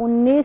19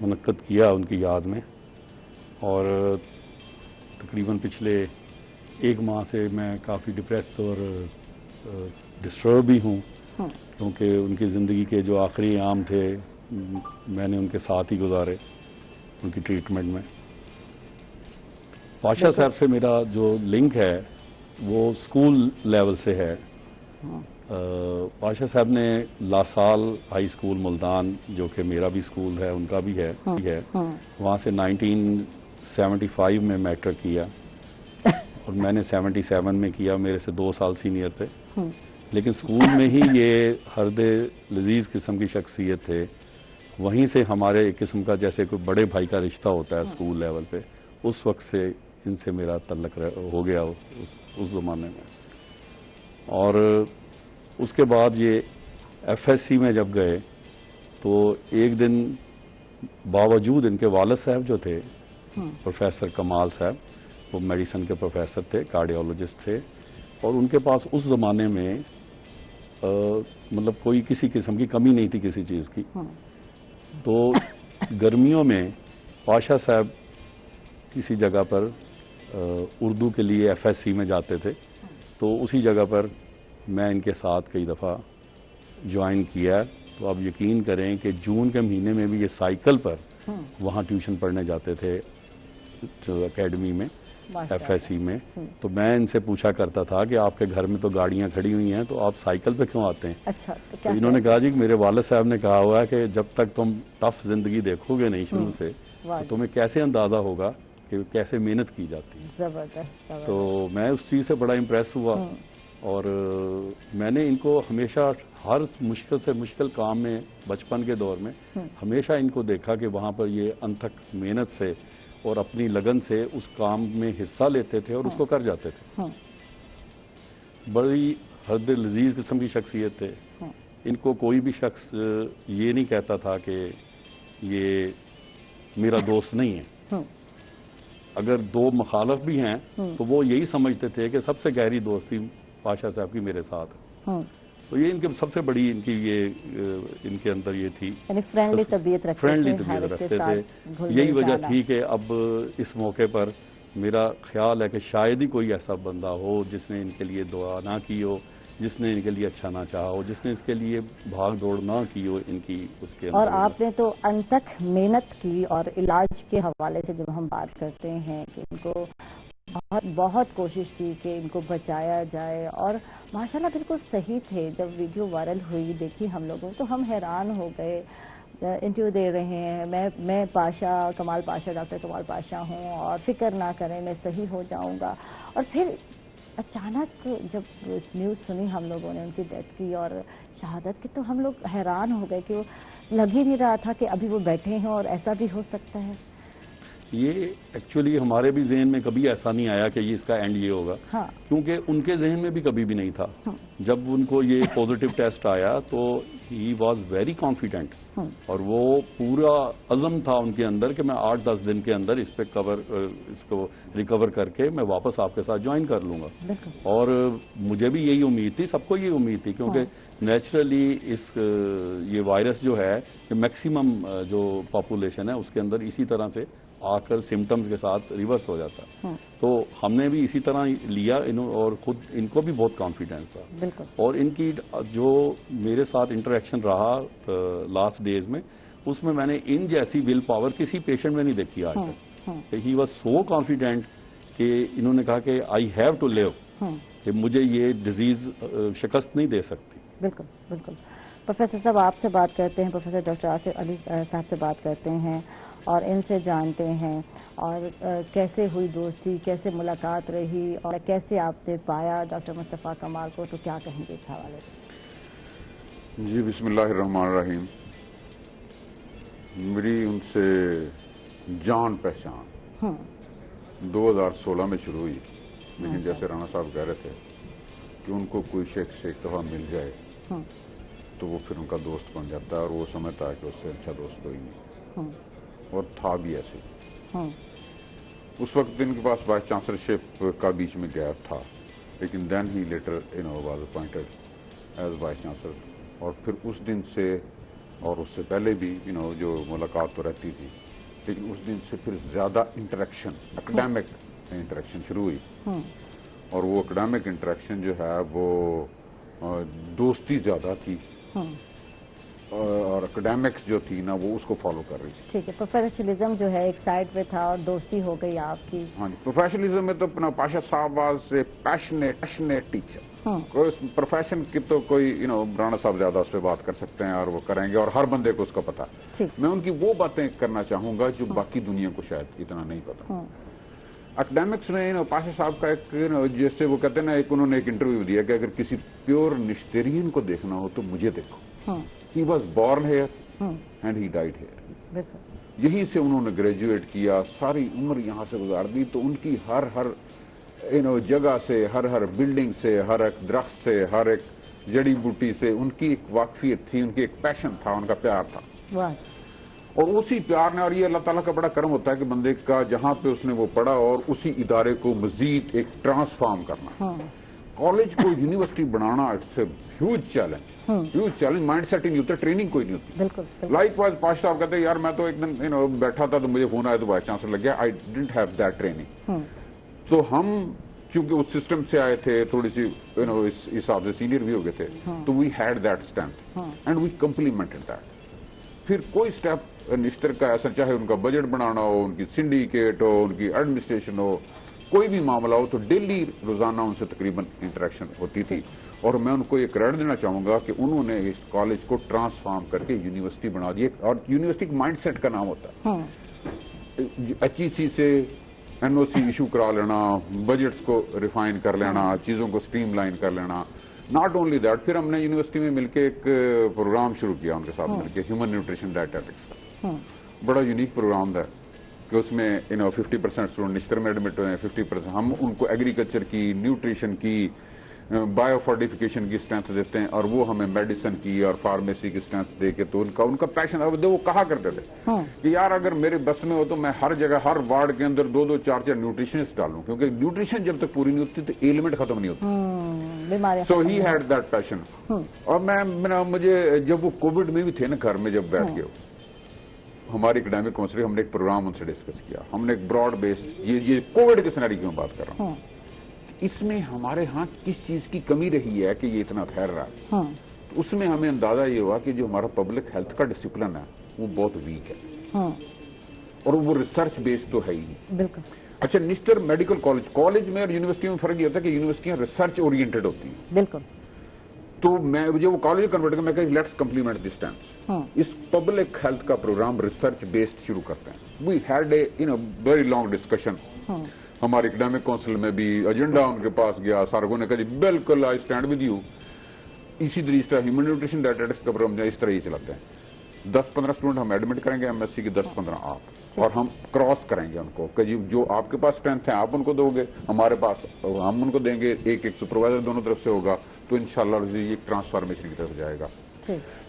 منعقد کیا ان کی یاد میں، اور تقریباً پچھلے 1 ماہ سے میں کافی ڈپریس اور ڈسٹرب بھی ہوں، کیونکہ ان کی زندگی کے جو آخری ایام تھے میں نے ان کے ساتھ ہی گزارے ان کی ٹریٹمنٹ میں۔ پاشا صاحب سے میرا جو لنک ہے وہ اسکول لیول سے ہے۔ پاشا صاحب نے لاسال ہائی اسکول ملتان، جو کہ میرا بھی اسکول ہے ان کا بھی ہے، وہاں سے 1975 میں میٹرک کیا، اور میں نے 77 میں کیا، میرے سے 2 سال سینئر تھے، لیکن اسکول میں ہی یہ ہرد لذیذ قسم کی شخصیت تھے۔ وہیں سے ہمارے ایک قسم کا جیسے کوئی بڑے بھائی کا رشتہ ہوتا ہے اسکول لیول پہ، اس وقت سے ان سے میرا تعلق ہو گیا اس زمانے میں۔ اور اس کے بعد یہ ایف ایس سی میں جب گئے تو ایک دن باوجود ان کے والد صاحب جو تھے پروفیسر کمال صاحب، وہ میڈیسن کے پروفیسر تھے، کارڈیولوجسٹ تھے، اور ان کے پاس اس زمانے میں مطلب کوئی کسی قسم کی کمی نہیں تھی کسی چیز کی، تو گرمیوں میں پاشا صاحب کسی جگہ پر اردو کے لیے ایف ایس سی میں جاتے تھے، تو اسی جگہ پر میں ان کے ساتھ کئی دفعہ جوائن کیا۔ تو آپ یقین کریں کہ جون کے مہینے میں بھی یہ سائیکل پر وہاں ٹیوشن پڑھنے جاتے تھے اکیڈمی میں ایف ایس سی میں۔ تو میں ان سے پوچھا کرتا تھا کہ آپ کے گھر میں تو گاڑیاں کھڑی ہوئی ہیں تو آپ سائیکل پہ کیوں آتے ہیں؟ اچھا، تو انہوں نے کہا جی میرے والد صاحب نے کہا ہوا ہے کہ جب تک تم ٹف زندگی دیکھو گے نہیں شروع سے تو تمہیں کیسے اندازہ ہوگا کہ کیسے محنت کی جاتی ہے۔ زبردست۔ تو میں اس چیز سے بڑا امپریس ہوا، اور میں نے ان کو ہمیشہ ہر مشکل سے مشکل کام میں بچپن کے دور میں ہمیشہ ان کو دیکھا کہ وہاں پر یہ انتھک محنت سے اور اپنی لگن سے اس کام میں حصہ لیتے تھے اور اس کو کر جاتے تھے۔ بڑی حد لذیذ قسم کی شخصیت تھے۔ ان کو کوئی بھی شخص یہ نہیں کہتا تھا کہ یہ میرا دوست نہیں ہے۔ اگر 2 مخالف بھی ہیں تو وہ یہی سمجھتے تھے کہ سب سے گہری دوستی پاشا صاحب کی میرے ساتھ ہے۔ تو یہ ان کے سب سے بڑی ان کی یہ ان کے اندر یہ تھی، یعنی فرینڈلی طبیعت رکھتے تھے۔ یہی وجہ تھی کہ اب اس موقع پر میرا خیال ہے کہ شاید ہی کوئی ایسا بندہ ہو جس نے ان کے لیے دعا نہ کی ہو، جس نے ان کے لیے اچھا نہ چاہا ہو، جس نے اس کے لیے بھاگ دوڑ نہ کی ہو ان کی اس کے اندر۔ اور آپ نے تو انتک محنت کی، اور علاج کے حوالے سے جب ہم بات کرتے ہیں کہ ان کو بہت کوشش کی کہ ان کو بچایا جائے، اور ماشاءاللہ بالکل صحیح تھے۔ جب ویڈیو وائرل ہوئی دیکھی ہم لوگوں تو ہم حیران ہو گئے۔ انٹرویو دے رہے ہیں، میں پاشا کمال پاشا، ڈاکٹر کمال پاشا ہوں، اور فکر نہ کریں میں صحیح ہو جاؤں گا، اور پھر اچانک جب نیوز سنی ہم لوگوں نے ان کی ڈیتھ کی اور شہادت کی، تو ہم لوگ حیران ہو گئے کہ وہ لگ ہی نہیں رہا تھا کہ ابھی وہ بیٹھے ہیں اور ایسا بھی ہو سکتا ہے۔ یہ ایکچولی ہمارے بھی ذہن میں کبھی ایسا نہیں آیا کہ یہ اس کا اینڈ یہ ہوگا، کیونکہ ان کے ذہن میں بھی کبھی بھی نہیں تھا۔ جب ان کو یہ پازیٹیو ٹیسٹ آیا تو ہی واز ویری کانفیڈنٹ، اور وہ پورا عزم تھا ان کے اندر کہ میں 8-10 دن کے اندر اس کو ریکور کر کے میں واپس آپ کے ساتھ جوائن کر لوں گا۔ اور مجھے بھی یہی امید تھی، سب کو یہ امید تھی، کیونکہ نیچرلی یہ وائرس جو ہے کہ میکسیمم جو پاپولیشن ہے اس کے اندر اسی طرح سے آ کر سمٹمز کے ساتھ ریورس ہو جاتا ہے۔ تو ہم نے بھی اسی طرح لیا، اور خود ان کو بھی بہت کانفیڈنس تھا، اور ان کی جو میرے ساتھ انٹریکشن رہا لاسٹ ڈیز میں، اس میں نے ان جیسی ول پاور کسی پیشنٹ میں نہیں دیکھی آج تک۔ ہی واز سو کانفیڈنٹ کہ انہوں نے کہا کہ آئی ہیو ٹو لیو، کہ مجھے یہ ڈیزیز شکست نہیں دے سکتی۔ بالکل بالکل۔ پروفیسر صاحب آپ سے بات کرتے ہیں، پروفیسر ڈاکٹر آصف علی صاحب سے بات کرتے ہیں، اور ان سے جانتے ہیں اور کیسے ہوئی دوستی، کیسے ملاقات رہی، اور کیسے آپ نے پایا ڈاکٹر مصطفیٰ کمال کو، تو کیا کہیں گے اس حوالے سے؟ جی بسم اللہ الرحمن الرحیم۔ میری ان سے جان پہچان 2016 میں شروع ہوئی، لیکن جیسے رانا صاحب کہہ رہے تھے کہ ان کو کوئی شخص ایک دفعہ مل جائے تو وہ پھر ان کا دوست بن جاتا ہے، اور وہ سمجھتا ہے کہ اس سے اچھا دوست کوئی نہیں، اور تھا بھی ایسے۔ اس وقت ان کے پاس وائس چانسلرشپ کا بیچ میں گیپ تھا، لیکن then he later was appointed as vice chancellor, اور پھر اس دن سے اور اس سے پہلے بھی جو ملاقات تو رہتی تھی، لیکن اس دن سے پھر زیادہ انٹریکشن، اکیڈیمک انٹریکشن شروع ہوئی، اور وہ اکیڈیمک انٹریکشن جو ہے وہ دوستی زیادہ تھی، اور اکیڈیمکس جو تھی نا وہ اس کو فالو کر رہی تھی. ٹھیک ہے، پروفیشنلزم جو ہے ایک سائڈ پہ تھا اور دوستی ہو گئی آپ کی. ہاں جی، پروفیشنلزم میں تو اپنا پاشا صاحب was a passionate teacher. Profession کی تو کوئی رانا صاحب زیادہ اس پہ بات کر سکتے ہیں اور وہ کریں گے، اور ہر بندے کو اس کا پتا ہے. میں ان کی وہ باتیں کرنا چاہوں گا جو باقی دنیا کو شاید اتنا نہیں پتا. اکیڈیمکس میں پاشا صاحب کا ایک جیسے وہ کہتے ہیں نا، انہوں نے ایک انٹرویو دیا کہ اگر کسی پیور نشترین کو دیکھنا ہو تو مجھے دیکھو. He was born here and he died here. یہیں سے انہوں نے گریجویٹ کیا، ساری عمر یہاں سے گزار دی. تو ان کی ہر جگہ سے، ہر بلڈنگ سے، ہر ایک درخت سے، ہر ایک جڑی بوٹی سے ان کی ایک واقفیت تھی، ان کی ایک پیشن تھا، ان کا پیار تھا. اور اسی پیار نے، اور یہ اللہ تعالیٰ کا بڑا کرم ہوتا ہے کہ بندے کا جہاں پہ اس نے وہ پڑھا اور اسی ادارے کو مزید ایک ٹرانسفارم کرنا. کالج کو یونیورسٹی بنانا it's a huge challenge. Mind set ہی نہیں ہوتا، ٹریننگ کوئی نہیں ہوتی. بالکل. لائک وائز پاش صاحب کہتے ہیں یار میں تو ایک دن بیٹھا تھا تو مجھے فون آیا تو وائس چانسلر لگ گیا. I didn't have that training. تو ہم چونکہ اس سسٹم سے آئے تھے، تھوڑی سی اس حساب سے سینئر بھی ہو گئے تھے، تو we had that strength and we complemented that. پھر کوئی اسٹیپ نشتر کا ایسا، چاہے ان کا بجٹ بنانا ہو، ان کی سنڈیکیٹ ہو، ان کی ایڈمنسٹریشن ہو، کوئی بھی معاملہ ہو، تو ڈیلی روزانہ ان سے تقریباً انٹریکشن ہوتی تھی. اور میں ان کو یہ کریڈٹ دینا چاہوں گا کہ انہوں نے اس کالج کو ٹرانسفارم کر کے یونیورسٹی بنا دی. اور یونیورسٹی مائنڈ سیٹ کا نام ہوتا ہے. ایچ ای سی سے این او سی ایشو کرا لینا، بجٹس کو ریفائن کر لینا، چیزوں کو اسٹریم لائن کر لینا. ناٹ اونلی دیٹ، پھر ہم نے یونیورسٹی میں مل کے ایک پروگرام شروع کیا ان کے ساتھ مل کے، ہیومن نیوٹریشن ڈائٹیٹکس کا. بڑا یونیک پروگرام تھا کہ اس میں 50% اسٹوڈنٹ نشتر میں ایڈمٹ ہوئے ہیں، 50% ہم ان کو ایگریکلچر کی، نیوٹریشن کی، بایو فورٹیفیکیشن کی اسٹرینتھ دیتے ہیں، اور وہ ہمیں میڈیسن کی اور فارمیسی کی اسٹرینتھ دے کے. تو ان کا پیشن، وہ کہا کرتے تھے کہ یار اگر میرے بس میں ہو تو میں ہر جگہ، ہر وارڈ کے اندر 2-2 4-4 نیوٹریشنسٹ ڈالوں، کیونکہ نیوٹریشن جب تک پوری نہیں ہوتی تو ایلیمنٹ ختم نہیں ہوتی. سو ہی ہیڈ دیٹ پیشن. اور مجھے جب وہ کووڈ میں بھی تھے نا، گھر میں جب بیٹھ کے ہماری اکیڈیمک کونسل، ہم نے ایک پروگرام ان سے ڈسکس کیا. ہم نے ایک براڈ بیس، یہ کووڈ کے سینیریو کی میں بات کر رہا ہوں، اس میں ہمارے ہاں کس چیز کی کمی رہی ہے کہ یہ اتنا پھیل رہا ہے. اس میں ہمیں اندازہ یہ ہوا کہ جو ہمارا پبلک ہیلتھ کا ڈسپلن ہے وہ بہت ویک ہے، اور وہ ریسرچ بیس تو ہے ہی نہیں. بالکل. اچھا، نشتر میڈیکل کالج میں اور یونیورسٹی میں فرق یہ ہوتا ہے کہ یونیورسٹیاں ریسرچ اورینٹڈ ہوتی ہیں. بالکل. تو میں جو کالج کنورٹ کر، میں کہا لیٹس کمپلیمنٹ دس ٹائم. اس پبلک ہیلتھ کا پروگرام ریسرچ بیسڈ شروع کرتے ہیں. We had a very long discussion. ہمارے اکیڈیمک کونسل میں بھی ایجنڈا ان کے پاس گیا، ساروں نے کہا جی بالکل آئی اسٹینڈ ود یو. اسی طرح ہیومن نیوٹریشن ڈائٹیٹکس کا پروگرام اس طرح ہی چلاتے ہیں. 10-15 اسٹوڈنٹ ہم ایڈمٹ کریں گے ایم ایس سی کی، 10-15 آپ، اور ہم کراس کریں گے ان کو کہ جی جو آپ کے پاس اسٹرینتھ ہے آپ ان کو دو گے، ہمارے پاس ہم ان کو دیں گے. ایک سپروائزر دونوں طرف سے ہوگا، تو انشاءاللہ یہ ٹرانسفارمیشن کی طرف جائے گا.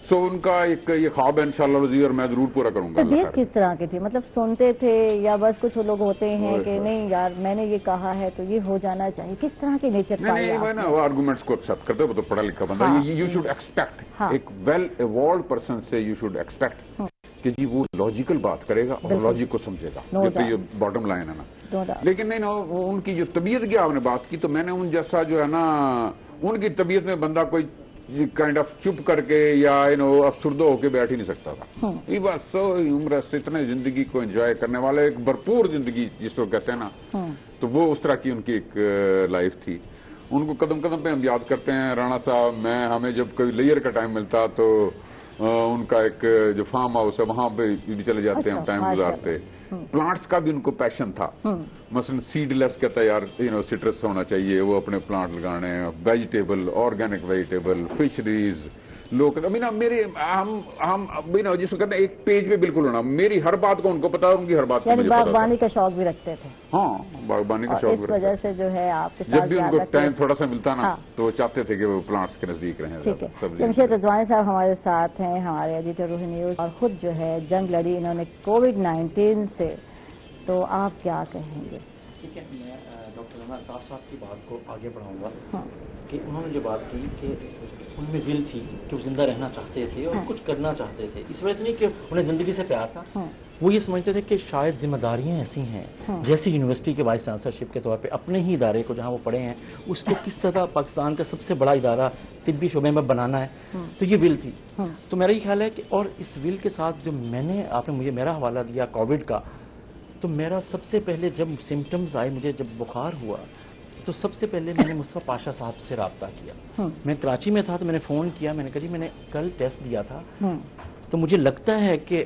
سو ان کا ایک یہ خواب ہے انشاءاللہ رضی، اور میں ضرور پورا کروں گا. طبیعت کس طرح کی تھی؟ مطلب سنتے تھے یا بس کچھ لوگ ہوتے ہیں کہ نہیں یار میں نے یہ کہا ہے تو یہ ہو جانا چاہیے؟ کس طرح کی نیچر پائی؟ نہیں، وہ آرگومنٹس کو ایکسپٹ کرتے ہو تو پڑھا لکھا بندہ. یو شوڈ ایکسپیکٹ ایک ویل ایوالوڈ پرسن سے، یو شوڈ ایکسپیکٹ کہ جی وہ لاجیکل بات کرے گا اور لاجک کو سمجھے گا. یہ باٹم لائن ہے نا. لیکن نہیں ان کی جو طبیعت کی آپ نے بات کی، تو میں نے ان جیسا جو ہے نا، ان کی طبیعت میں بندہ کوئی کائنڈ آف چپ کر کے یا افسردہ ہو کے بیٹھ ہی نہیں سکتا تھا. یہ بات عمر سے اتنے زندگی کو انجوائے کرنے والے، ایک بھرپور زندگی جس کو کہتے ہیں نا، تو وہ اس طرح کی ان کی ایک لائف تھی. ان کو قدم قدم پہ ہم یاد کرتے ہیں. رانا صاحب، ہمیں جب کوئی لیئر کا ٹائم ملتا تو ان کا ایک جو فارم ہاؤس ہے وہاں پہ بھی چلے جاتے ہیں، ہم ٹائم گزارتے. پلانٹس کا بھی ان کو پیشن تھا. مثلا سیڈ لیس کہتا ہے یار سٹرس ہونا چاہیے، وہ اپنے پلانٹ لگانے، ویجیٹیبل، آرگینک ویجیٹیبل، فشریز. لوگ میرے ہم جس کو کہتے ہیں ایک پیج پہ بالکل ہونا، میری ہر بات کو ان کو پتا، ان کی ہر بات کو مجھے پتا. باغبانی کا شوق بھی رکھتے تھے. ہاں، باغبانی کا شوق بھی رکھتے. اس وجہ سے جو ہے آپ کے جب بھی ان کو ٹائم تھوڑا سا ملتا نا تو وہ چاہتے تھے کہ وہ پلانٹس کے نزدیک رہیں. ٹھیک ہے. جمشید رضوانی صاحب ہمارے ساتھ ہیں، ہمارے ایڈیٹر روحی نیوز، اور خود جو ہے جنگ لڑی انہوں نے کووڈ-19 سے. تو آپ کیا کہیں گے؟ ٹھیک ہے، میں ڈاکٹر رانا الطاف صاحب کی بات کو آگے بڑھاؤں گا کہ انہوں نے جو بات کی کہ ان میں دل تھی کہ وہ زندہ رہنا چاہتے تھے اور کچھ کرنا چاہتے تھے، اس وجہ سے نہیں کہ انہیں زندگی سے پیار تھا، وہ یہ سمجھتے تھے کہ شاید ذمہ داریاں ایسی ہیں جیسے یونیورسٹی کے وائس چانسلرشپ کے طور پہ اپنے ہی ادارے کو جہاں وہ پڑھے ہیں اس کو کس طرح پاکستان کا سب سے بڑا ادارہ طبی شعبے میں بنانا ہے، تو یہ ول تھی۔ تو میرا یہ خیال ہے کہ اور اس ول کے ساتھ جو آپ نے مجھے میرا حوالہ دیا کووڈ کا، تو میرا سب سے پہلے جب سمٹمز آئے، مجھے جب بخار ہوا، تو سب سے پہلے میں نے مصطفیٰ پاشا صاحب سے رابطہ کیا۔ میں کراچی میں تھا تو میں نے فون کیا، میں نے کہا جی میں نے کل ٹیسٹ دیا تھا تو مجھے لگتا ہے کہ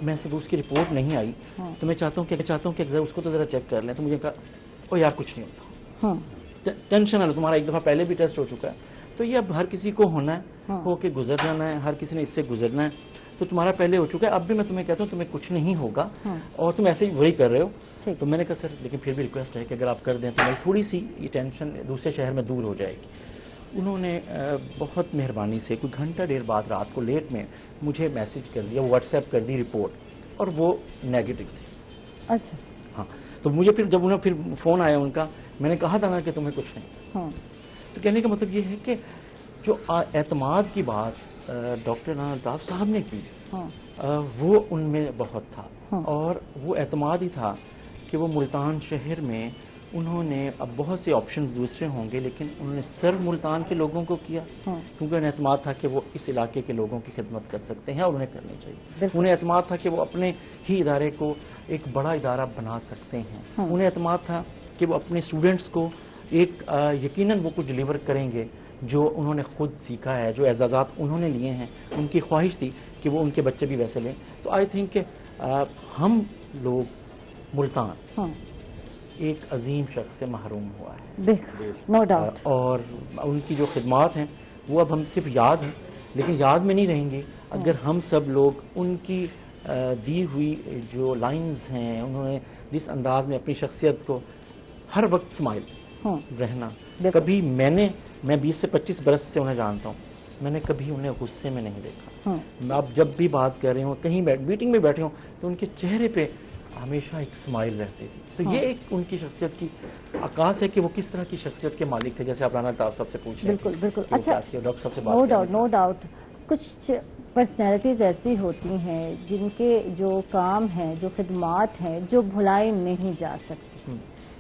میں سے اس کی رپورٹ نہیں آئی، تو میں چاہتا ہوں کہ اس کو تو ذرا چیک کر لیں۔ تو مجھے کہا او یار کچھ نہیں ہوتا، ٹینشن ہے، تمہارا ایک دفعہ پہلے بھی ٹیسٹ ہو چکا ہے، تو یہ اب ہر کسی کو ہونا ہے، ہو کے گزر جانا ہے، ہر کسی نے اس سے گزرنا ہے، تو تمہارا پہلے ہو چکا ہے، اب بھی میں تمہیں کہتا ہوں تمہیں کچھ نہیں ہوگا اور تم ایسے ہی وہی کر رہے ہو۔ تو میں نے کہا سر لیکن پھر بھی ریکویسٹ ہے کہ اگر آپ کر دیں تو میری تھوڑی سی یہ ٹینشن دوسرے شہر میں دور ہو جائے گی۔ انہوں نے بہت مہربانی سے کوئی گھنٹہ ڈیڑھ بعد رات کو لیٹ میں مجھے میسج کر دیا، واٹس ایپ کر دی رپورٹ، اور وہ نیگیٹو تھی۔ اچھا ہاں، تو مجھے پھر جب انہیں پھر فون آیا ان کا، میں نے کہا تھا نا کہ تمہیں کچھ نہیں، تو کہنے کا مطلب یہ ہے کہ جو اعتماد کی بات ڈاکٹر رانا الطاف صاحب نے کی وہ ان میں بہت تھا، اور وہ اعتماد ہی تھا کہ وہ ملتان شہر میں انہوں نے اب بہت سے آپشنز دوسرے ہوں گے لیکن انہوں نے صرف ملتان کے لوگوں کو کیا کیونکہ انہیں اعتماد تھا کہ وہ اس علاقے کے لوگوں کی خدمت کر سکتے ہیں اور انہیں کرنی چاہیے۔ انہیں اعتماد تھا کہ وہ اپنے ہی ادارے کو ایک بڑا ادارہ بنا سکتے ہیں۔ انہیں اعتماد تھا کہ وہ اپنے اسٹوڈنٹس کو ایک یقیناً وہ کچھ ڈلیور کریں گے جو انہوں نے خود سیکھا ہے، جو اعزازات انہوں نے لیے ہیں، ان کی خواہش تھی کہ وہ ان کے بچے بھی ویسے لیں۔ تو آئی تھنک کہ ہم لوگ ملتان ایک عظیم شخص سے محروم ہوا ہے، نو ڈاؤٹ، اور ان کی جو خدمات ہیں وہ اب ہم صرف یاد ہیں لیکن یاد میں نہیں رہیں گی اگر ہم سب لوگ ان کی دی ہوئی جو لائنز ہیں، انہوں نے جس انداز میں اپنی شخصیت کو ہر وقت سمائل رہنا، کبھی میں 20 سے 25 برس سے انہیں جانتا ہوں، میں نے کبھی انہیں غصے میں نہیں دیکھا۔ اب جب بھی بات کر رہے ہوں، کہیں میٹنگ میں بیٹھے ہوں تو ان کے چہرے پہ ہمیشہ ایک اسمائل رہتی تھی۔ تو یہ ایک ان کی شخصیت کی عکاس ہے کہ وہ کس طرح کی شخصیت کے مالک تھے، جیسے آپ رانا الطاف صاحب سے پوچھ رہے ہیں۔ بالکل اچھا، ڈاکٹر صاحب سے بات نو ڈاؤٹ کچھ پرسنالٹیز ایسی ہوتی ہیں جن کے جو کام ہیں، جو خدمات ہیں، جو بھلائی نہیں جا سکتی۔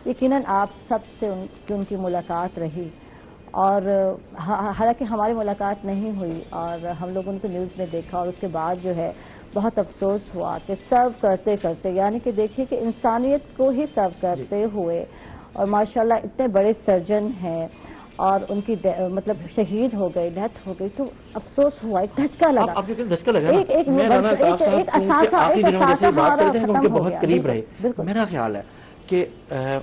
یقیناً آپ سب سے ان کی ملاقات رہی، اور حالانکہ ہماری ملاقات نہیں ہوئی اور ہم لوگوں نے تو نیوز میں دیکھا، اور اس کے بعد جو ہے بہت افسوس ہوا کہ سرو کرتے کرتے، یعنی کہ دیکھیے کہ انسانیت کو ہی سرو کرتے ہوئے، اور ماشاءاللہ اتنے بڑے سرجن ہیں اور ان کی مطلب شہید ہو گئے، ڈیتھ ہو گئی، تو افسوس ہوا، ایک دھچکا لگا۔ آپ جو دھچکا لگا نا، میں رانا الطاف صاحب آخری دنوں میں جیسے بات کرتے ہیں کہ ان کے بہت قریب رہے۔ میرا خیال ہے کہ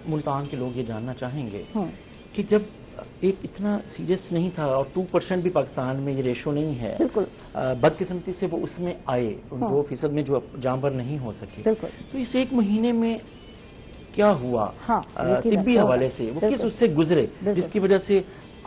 ملتان کے لوگ یہ جاننا چاہیں گے کہ جب ایک اتنا سیریس نہیں تھا اور 2% بھی پاکستان میں یہ ریشو نہیں ہے، بدقسمتی سے وہ اس میں آئے، ان 2% میں جو جانبر نہیں ہو سکے، تو اس ایک مہینے میں کیا ہوا طبی حوالے سے، وہ کس اس سے گزرے جس کی وجہ سے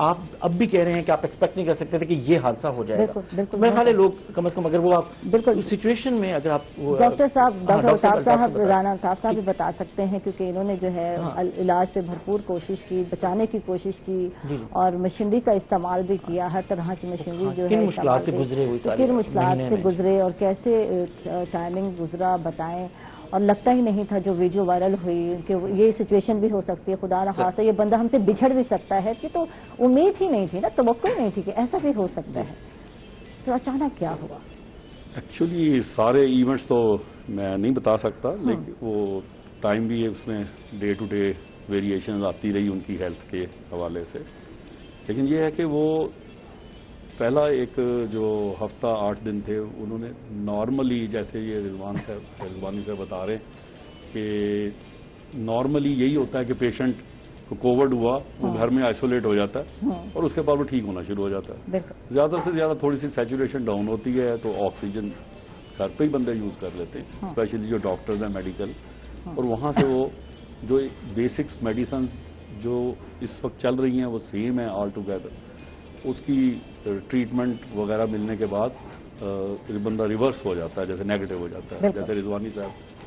آپ اب بھی کہہ رہے ہیں کہ آپ ایکسپیکٹ نہیں کر سکتے تھے کہ یہ حادثہ ہو جائے گا۔ میرے خیال ہے لوگ کم از کم اگر وہ آپ اس سچویشن میں اگر آپ ڈاکٹر الطاف صاحب رانا الطاف صاحب بھی بتا سکتے ہیں، کیونکہ انہوں نے جو ہے علاج پہ بھرپور کوشش کی، بچانے کی کوشش کی، اور مشینری کا استعمال بھی کیا، ہر طرح کی مشینری جو ہے کن مشکلات سے گزرے، کن مشکلات سے گزرے اور کیسے ٹائمنگ گزرا بتائیں، اور لگتا ہی نہیں تھا جو ویڈیو وائرل ہوئی کہ یہ سچویشن بھی ہو سکتی ہے، خدا نہ خواستہ یہ بندہ ہم سے بچھڑ بھی سکتا ہے، کہ تو امید ہی نہیں تھی نا، توقع نہیں تھی کہ ایسا بھی ہو سکتا ہے، تو اچانک کیا ہوا؟ ایکچولی سارے ایونٹس تو میں نہیں بتا سکتا، لیکن وہ ٹائم بھی اس میں ڈے ٹو ڈے ویریشنز آتی رہی ان کی ہیلتھ کے حوالے سے، لیکن یہ ہے کہ وہ پہلا ایک جو ہفتہ 8 دن تھے انہوں نے نارملی، جیسے یہ رضوانی سے بتا رہے ہیں کہ نارملی یہی ہوتا ہے کہ پیشنٹ کو کووڈ ہوا وہ گھر میں آئسولیٹ ہو جاتا ہے اور اس کے بعد وہ ٹھیک ہونا شروع ہو جاتا ہے، زیادہ سے زیادہ تھوڑی سی سیچوریشن ڈاؤن ہوتی ہے تو آکسیجن گھر پہ ہی بندے یوز کر لیتے ہیں، اسپیشلی جو ڈاکٹرز ہیں میڈیکل، اور وہاں سے وہ جو بیسکس میڈیسنز جو اس وقت چل رہی ہیں وہ سیم ہیں آل ٹوگیدر، اس کی ٹریٹمنٹ وغیرہ ملنے کے بعد بندہ ریورس ہو جاتا ہے، جیسے نیگیٹو ہو جاتا ہے، جیسے رضوانی صاحب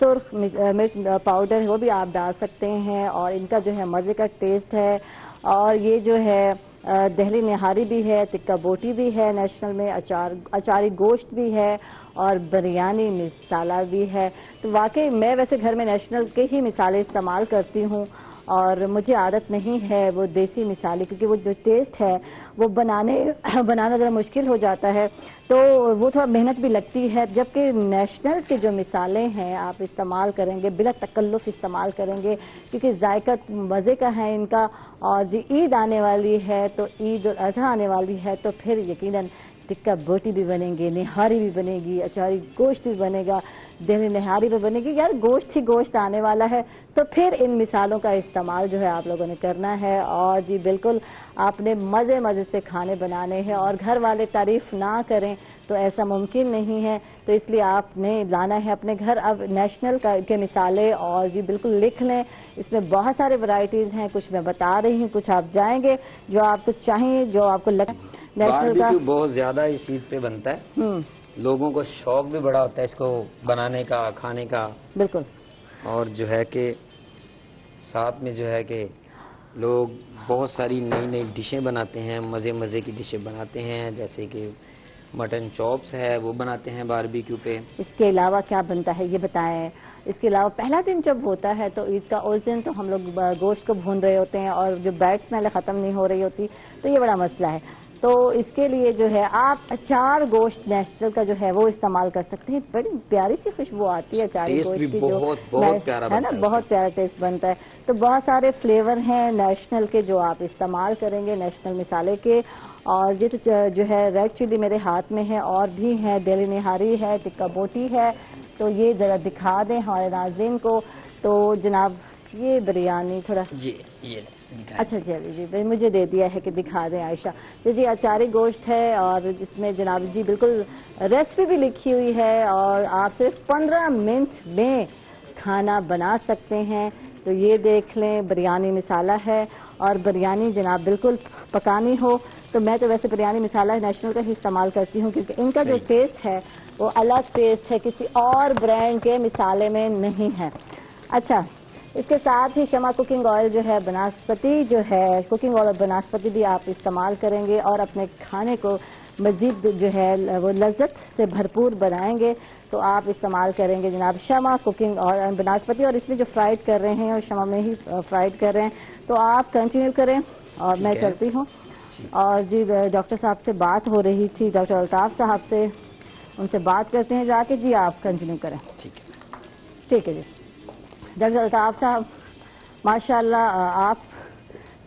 سرخ مرچ پاؤڈر وہ بھی آپ ڈال سکتے ہیں، اور ان کا جو ہے مزے کا ٹیسٹ ہے. اور یہ جو ہے دہلی نہاری بھی ہے، ٹکا بوٹی بھی ہے نیشنل میں، اچاری گوشت بھی ہے، اور بریانی مسالہ بھی ہے. تو واقعی میں ویسے گھر میں نیشنل کے ہی مسالے استعمال کرتی ہوں، اور مجھے عادت نہیں ہے وہ دیسی مسالے، کیونکہ وہ جو ٹیسٹ ہے وہ بنانا ذرا مشکل ہو جاتا ہے، تو وہ تھوڑا محنت بھی لگتی ہے. جبکہ نیشنل کے جو مسالے ہیں آپ استعمال کریں گے، بلا تکلف استعمال کریں گے، کیونکہ ذائقہ مزے کا ہے ان کا. اور جی عید آنے والی ہے، تو عید الاضحیٰ آنے والی ہے، تو پھر یقیناً ٹکا بوٹی بھی بنیں گے، نہاری بھی بنے گی، اچاری گوشت بھی بنے گا، دہلی نہاری بھی بنے گی. یار گوشت ہی گوشت آنے والا ہے، تو پھر ان مثالوں کا استعمال جو ہے آپ لوگوں نے کرنا ہے. اور جی بالکل آپ نے مزے مزے سے کھانے بنانے ہیں، اور گھر والے تعریف نہ کریں تو ایسا ممکن نہیں ہے. تو اس لیے آپ نے لانا ہے اپنے گھر اب نیشنل کے مثالے، اور جی بالکل لکھ لیں. اس میں بہت سارے ورائٹیز ہیں، کچھ میں بتا رہی ہوں، کچھ آپ جائیں گے جو آپ کو چاہیے، جو آپ کو لگے. نیشنل کا باربیکیو بہت زیادہ اس عید پہ بنتا ہے، لوگوں کو شوق بھی بڑا ہوتا ہے اس کو بنانے کا، کھانے کا. بالکل. اور جو ہے کہ ساتھ میں جو ہے کہ لوگ بہت ساری نئی نئی ڈشیں بناتے ہیں، مزے مزے کی ڈشیں بناتے ہیں، جیسے کہ مٹن چاپس ہے وہ بناتے ہیں باربیکیو پہ. اس کے علاوہ کیا بنتا ہے یہ بتائیں. اس کے علاوہ پہلا دن جب ہوتا ہے تو عید کا، اس دن تو ہم لوگ گوشت کو بھون رہے ہوتے ہیں، اور جو بیٹ اسمیل ختم نہیں ہو رہی ہوتی، تو یہ بڑا مسئلہ ہے. تو اس کے لیے جو ہے آپ اچار گوشت نیشنل کا جو ہے وہ استعمال کر سکتے ہیں. بڑی پیاری سی خوشبو آتی ہے اچاری ٹیسٹ گوشت بھی کی، بہت پیارا ہے نا، بنتا ہے، بہت پیارا ٹیسٹ بنتا ہے. تو بہت سارے فلیور ہیں نیشنل کے جو آپ استعمال کریں گے، نیشنل مسالے کے. اور یہ تو جو ہے ریڈ چلی میرے ہاتھ میں ہے، اور بھی ہے، دہلی نہاری ہے، ٹکا بوٹی ہے. تو یہ ذرا دکھا دیں ہمارے ناظرین کو. تو جناب یہ بریانی تھوڑا، جی یہ اچھا جی مجھے دے دیا ہے کہ دکھا دیں عائشہ. جی اچاری گوشت ہے، اور جس میں جناب جی بالکل ریسپی بھی لکھی ہوئی ہے، اور آپ صرف 15 منٹ میں کھانا بنا سکتے ہیں. تو یہ دیکھ لیں، بریانی مسالہ ہے. اور بریانی جناب بالکل پکانی ہو تو میں تو ویسے بریانی مسالہ نیشنل کا ہی استعمال کرتی ہوں، کیونکہ ان کا جو ٹیسٹ ہے وہ الگ ٹیسٹ ہے، کسی اور برانڈ کے مسالے میں نہیں ہے. اچھا، اس کے ساتھ ہی شمع کوکنگ آئل جو ہے، بناسپتی جو ہے، کوکنگ آئل بناسپتی بھی آپ استعمال کریں گے، اور اپنے کھانے کو مزید جو ہے وہ لذت سے بھرپور بنائیں گے. تو آپ استعمال کریں گے جناب شمع کوکنگ آئل بناسپتی. اور اس میں جو فرائیڈ کر رہے ہیں، اور شمع میں ہی فرائیڈ کر رہے ہیں. تو آپ کنٹینیو کریں، اور میں چلتی ہوں. اور جی ڈاکٹر صاحب سے بات ہو رہی تھی، ڈاکٹر الطاف صاحب سے، ان سے بات کرتے ہیں جا کے. جی آپ کنٹینیو کریں. ٹھیک ہے جی. ڈاکٹر الطاف صاحب ماشاءاللہ، آپ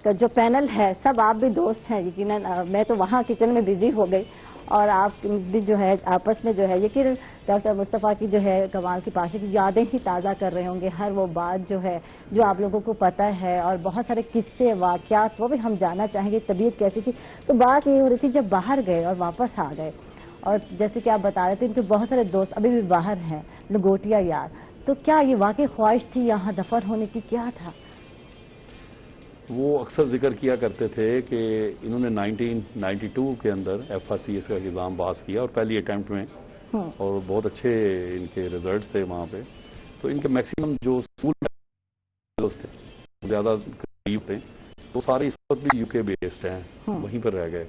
کا جو پینل ہے سب آپ بھی دوست ہیں یقیناً. میں تو وہاں کچن میں بزی ہو گئی، اور آپ بھی جو ہے آپس میں جو ہے یقیناً ڈاکٹر مصطفیٰ کی جو ہے کمال کی پاشا کی یادیں ہی تازہ کر رہے ہوں گے. ہر وہ بات جو ہے جو آپ لوگوں کو پتہ ہے، اور بہت سارے قصے واقعات وہ بھی ہم جاننا چاہیں گے. طبیعت کیسی تھی؟ تو بات یہ ہو رہی تھی جب باہر گئے اور واپس آ گئے، اور جیسے کہ آپ بتا رہے تھے ان کے بہت سارے دوست ابھی بھی باہر ہیں، لنگوٹیا یار. تو کیا یہ واقعی خواہش تھی یہاں دفن ہونے کی، کیا تھا؟ وہ اکثر ذکر کیا کرتے تھے کہ انہوں نے 1992 کے اندر FRCS کا ایگزام پاس کیا، اور پہلی اٹیمپٹ میں، اور بہت اچھے ان کے ریزلٹس تھے وہاں پہ. تو ان کے میکسیمم جو اسکول تھے زیادہ قریب تھے، تو سارے اس وقت بھی UK بیسڈ ہیں، وہیں پر رہ گئے.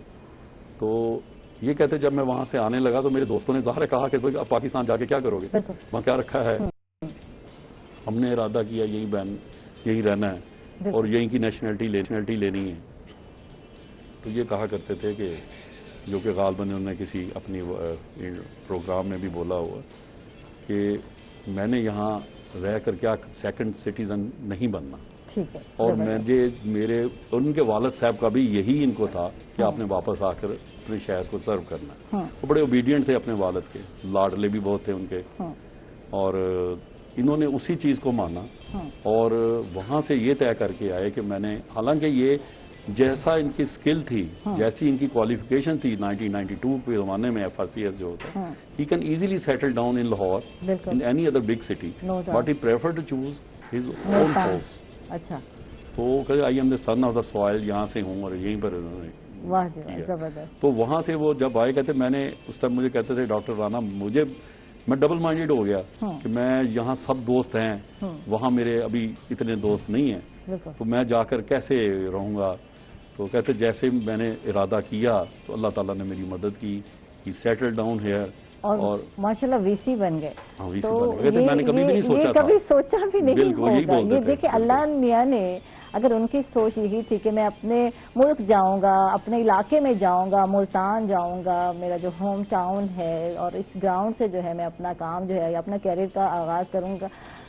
تو یہ کہتے جب میں وہاں سے آنے لگا تو میرے دوستوں نے ظاہر کہا کہ اب پاکستان جا کے کیا کرو گے، وہاں کیا رکھا ہے. ہم نے ارادہ کیا یہی رہنا ہے، اور یہیں کی نیشنلٹی لینی ہے. تو یہ کہا کرتے تھے کہ جو کہ غالباً انہوں نے کسی اپنی پروگرام میں بھی بولا ہوا کہ میں نے یہاں رہ کر کیا سیکنڈ سٹیزن نہیں بننا. اور میرے ان کے والد صاحب کا بھی یہی ان کو تھا کہ آپ نے واپس آ کر اپنے شہر کو سرو کرنا. وہ بڑے اوبیڈینٹ تھے اپنے والد کے، لاڈلے بھی بہت تھے ان کے، اور انہوں نے اسی چیز کو مانا. اور وہاں سے یہ طے کر کے آئے کہ میں نے، حالانکہ یہ جیسا ان کی سکل تھی، جیسی ان کی کوالیفیکیشن تھی 1992 کے زمانے میں FRCS جو ہوتا ہے، he can easily settle down in Lahore, in any other big city, but he prefer to choose his own post. اچھا. تو کہ I am the son of the soil, یہاں سے ہوں، اور یہیں پر. زبردست. تو وہاں سے وہ جب آئے کہتے، میں نے اس ٹائم مجھے کہتے تھے ڈاکٹر رانا مجھے میں ڈبل مائنڈیڈ ہو گیا کہ میں یہاں سب دوست ہیں، وہاں میرے ابھی اتنے دوست نہیں ہیں، تو میں جا کر کیسے رہوں گا؟ تو کہتے جیسے میں نے ارادہ کیا تو اللہ تعالیٰ نے میری مدد کی، سیٹل ڈاؤن ہیئر اور ماشاءاللہ وی سی بن گئے. ہاں وی سی بن گئے. میں نے کبھی بھی نہیں سوچا تھا، کبھی سوچا بھی نہیں بالکل یہی ہوگا. بولتے یہ تھے. دیکھیں اللہ میاں نے اگر ان کی سوچ یہی تھی کہ میں اپنے ملک جاؤں گا، اپنے علاقے میں جاؤں گا، ملتان جاؤں گا، میرا جو ہوم ٹاؤن ہے، اور اس گراؤنڈ سے جو ہے میں اپنا کام جو ہے یا اپنا کیریئر کا آغاز کروں گا،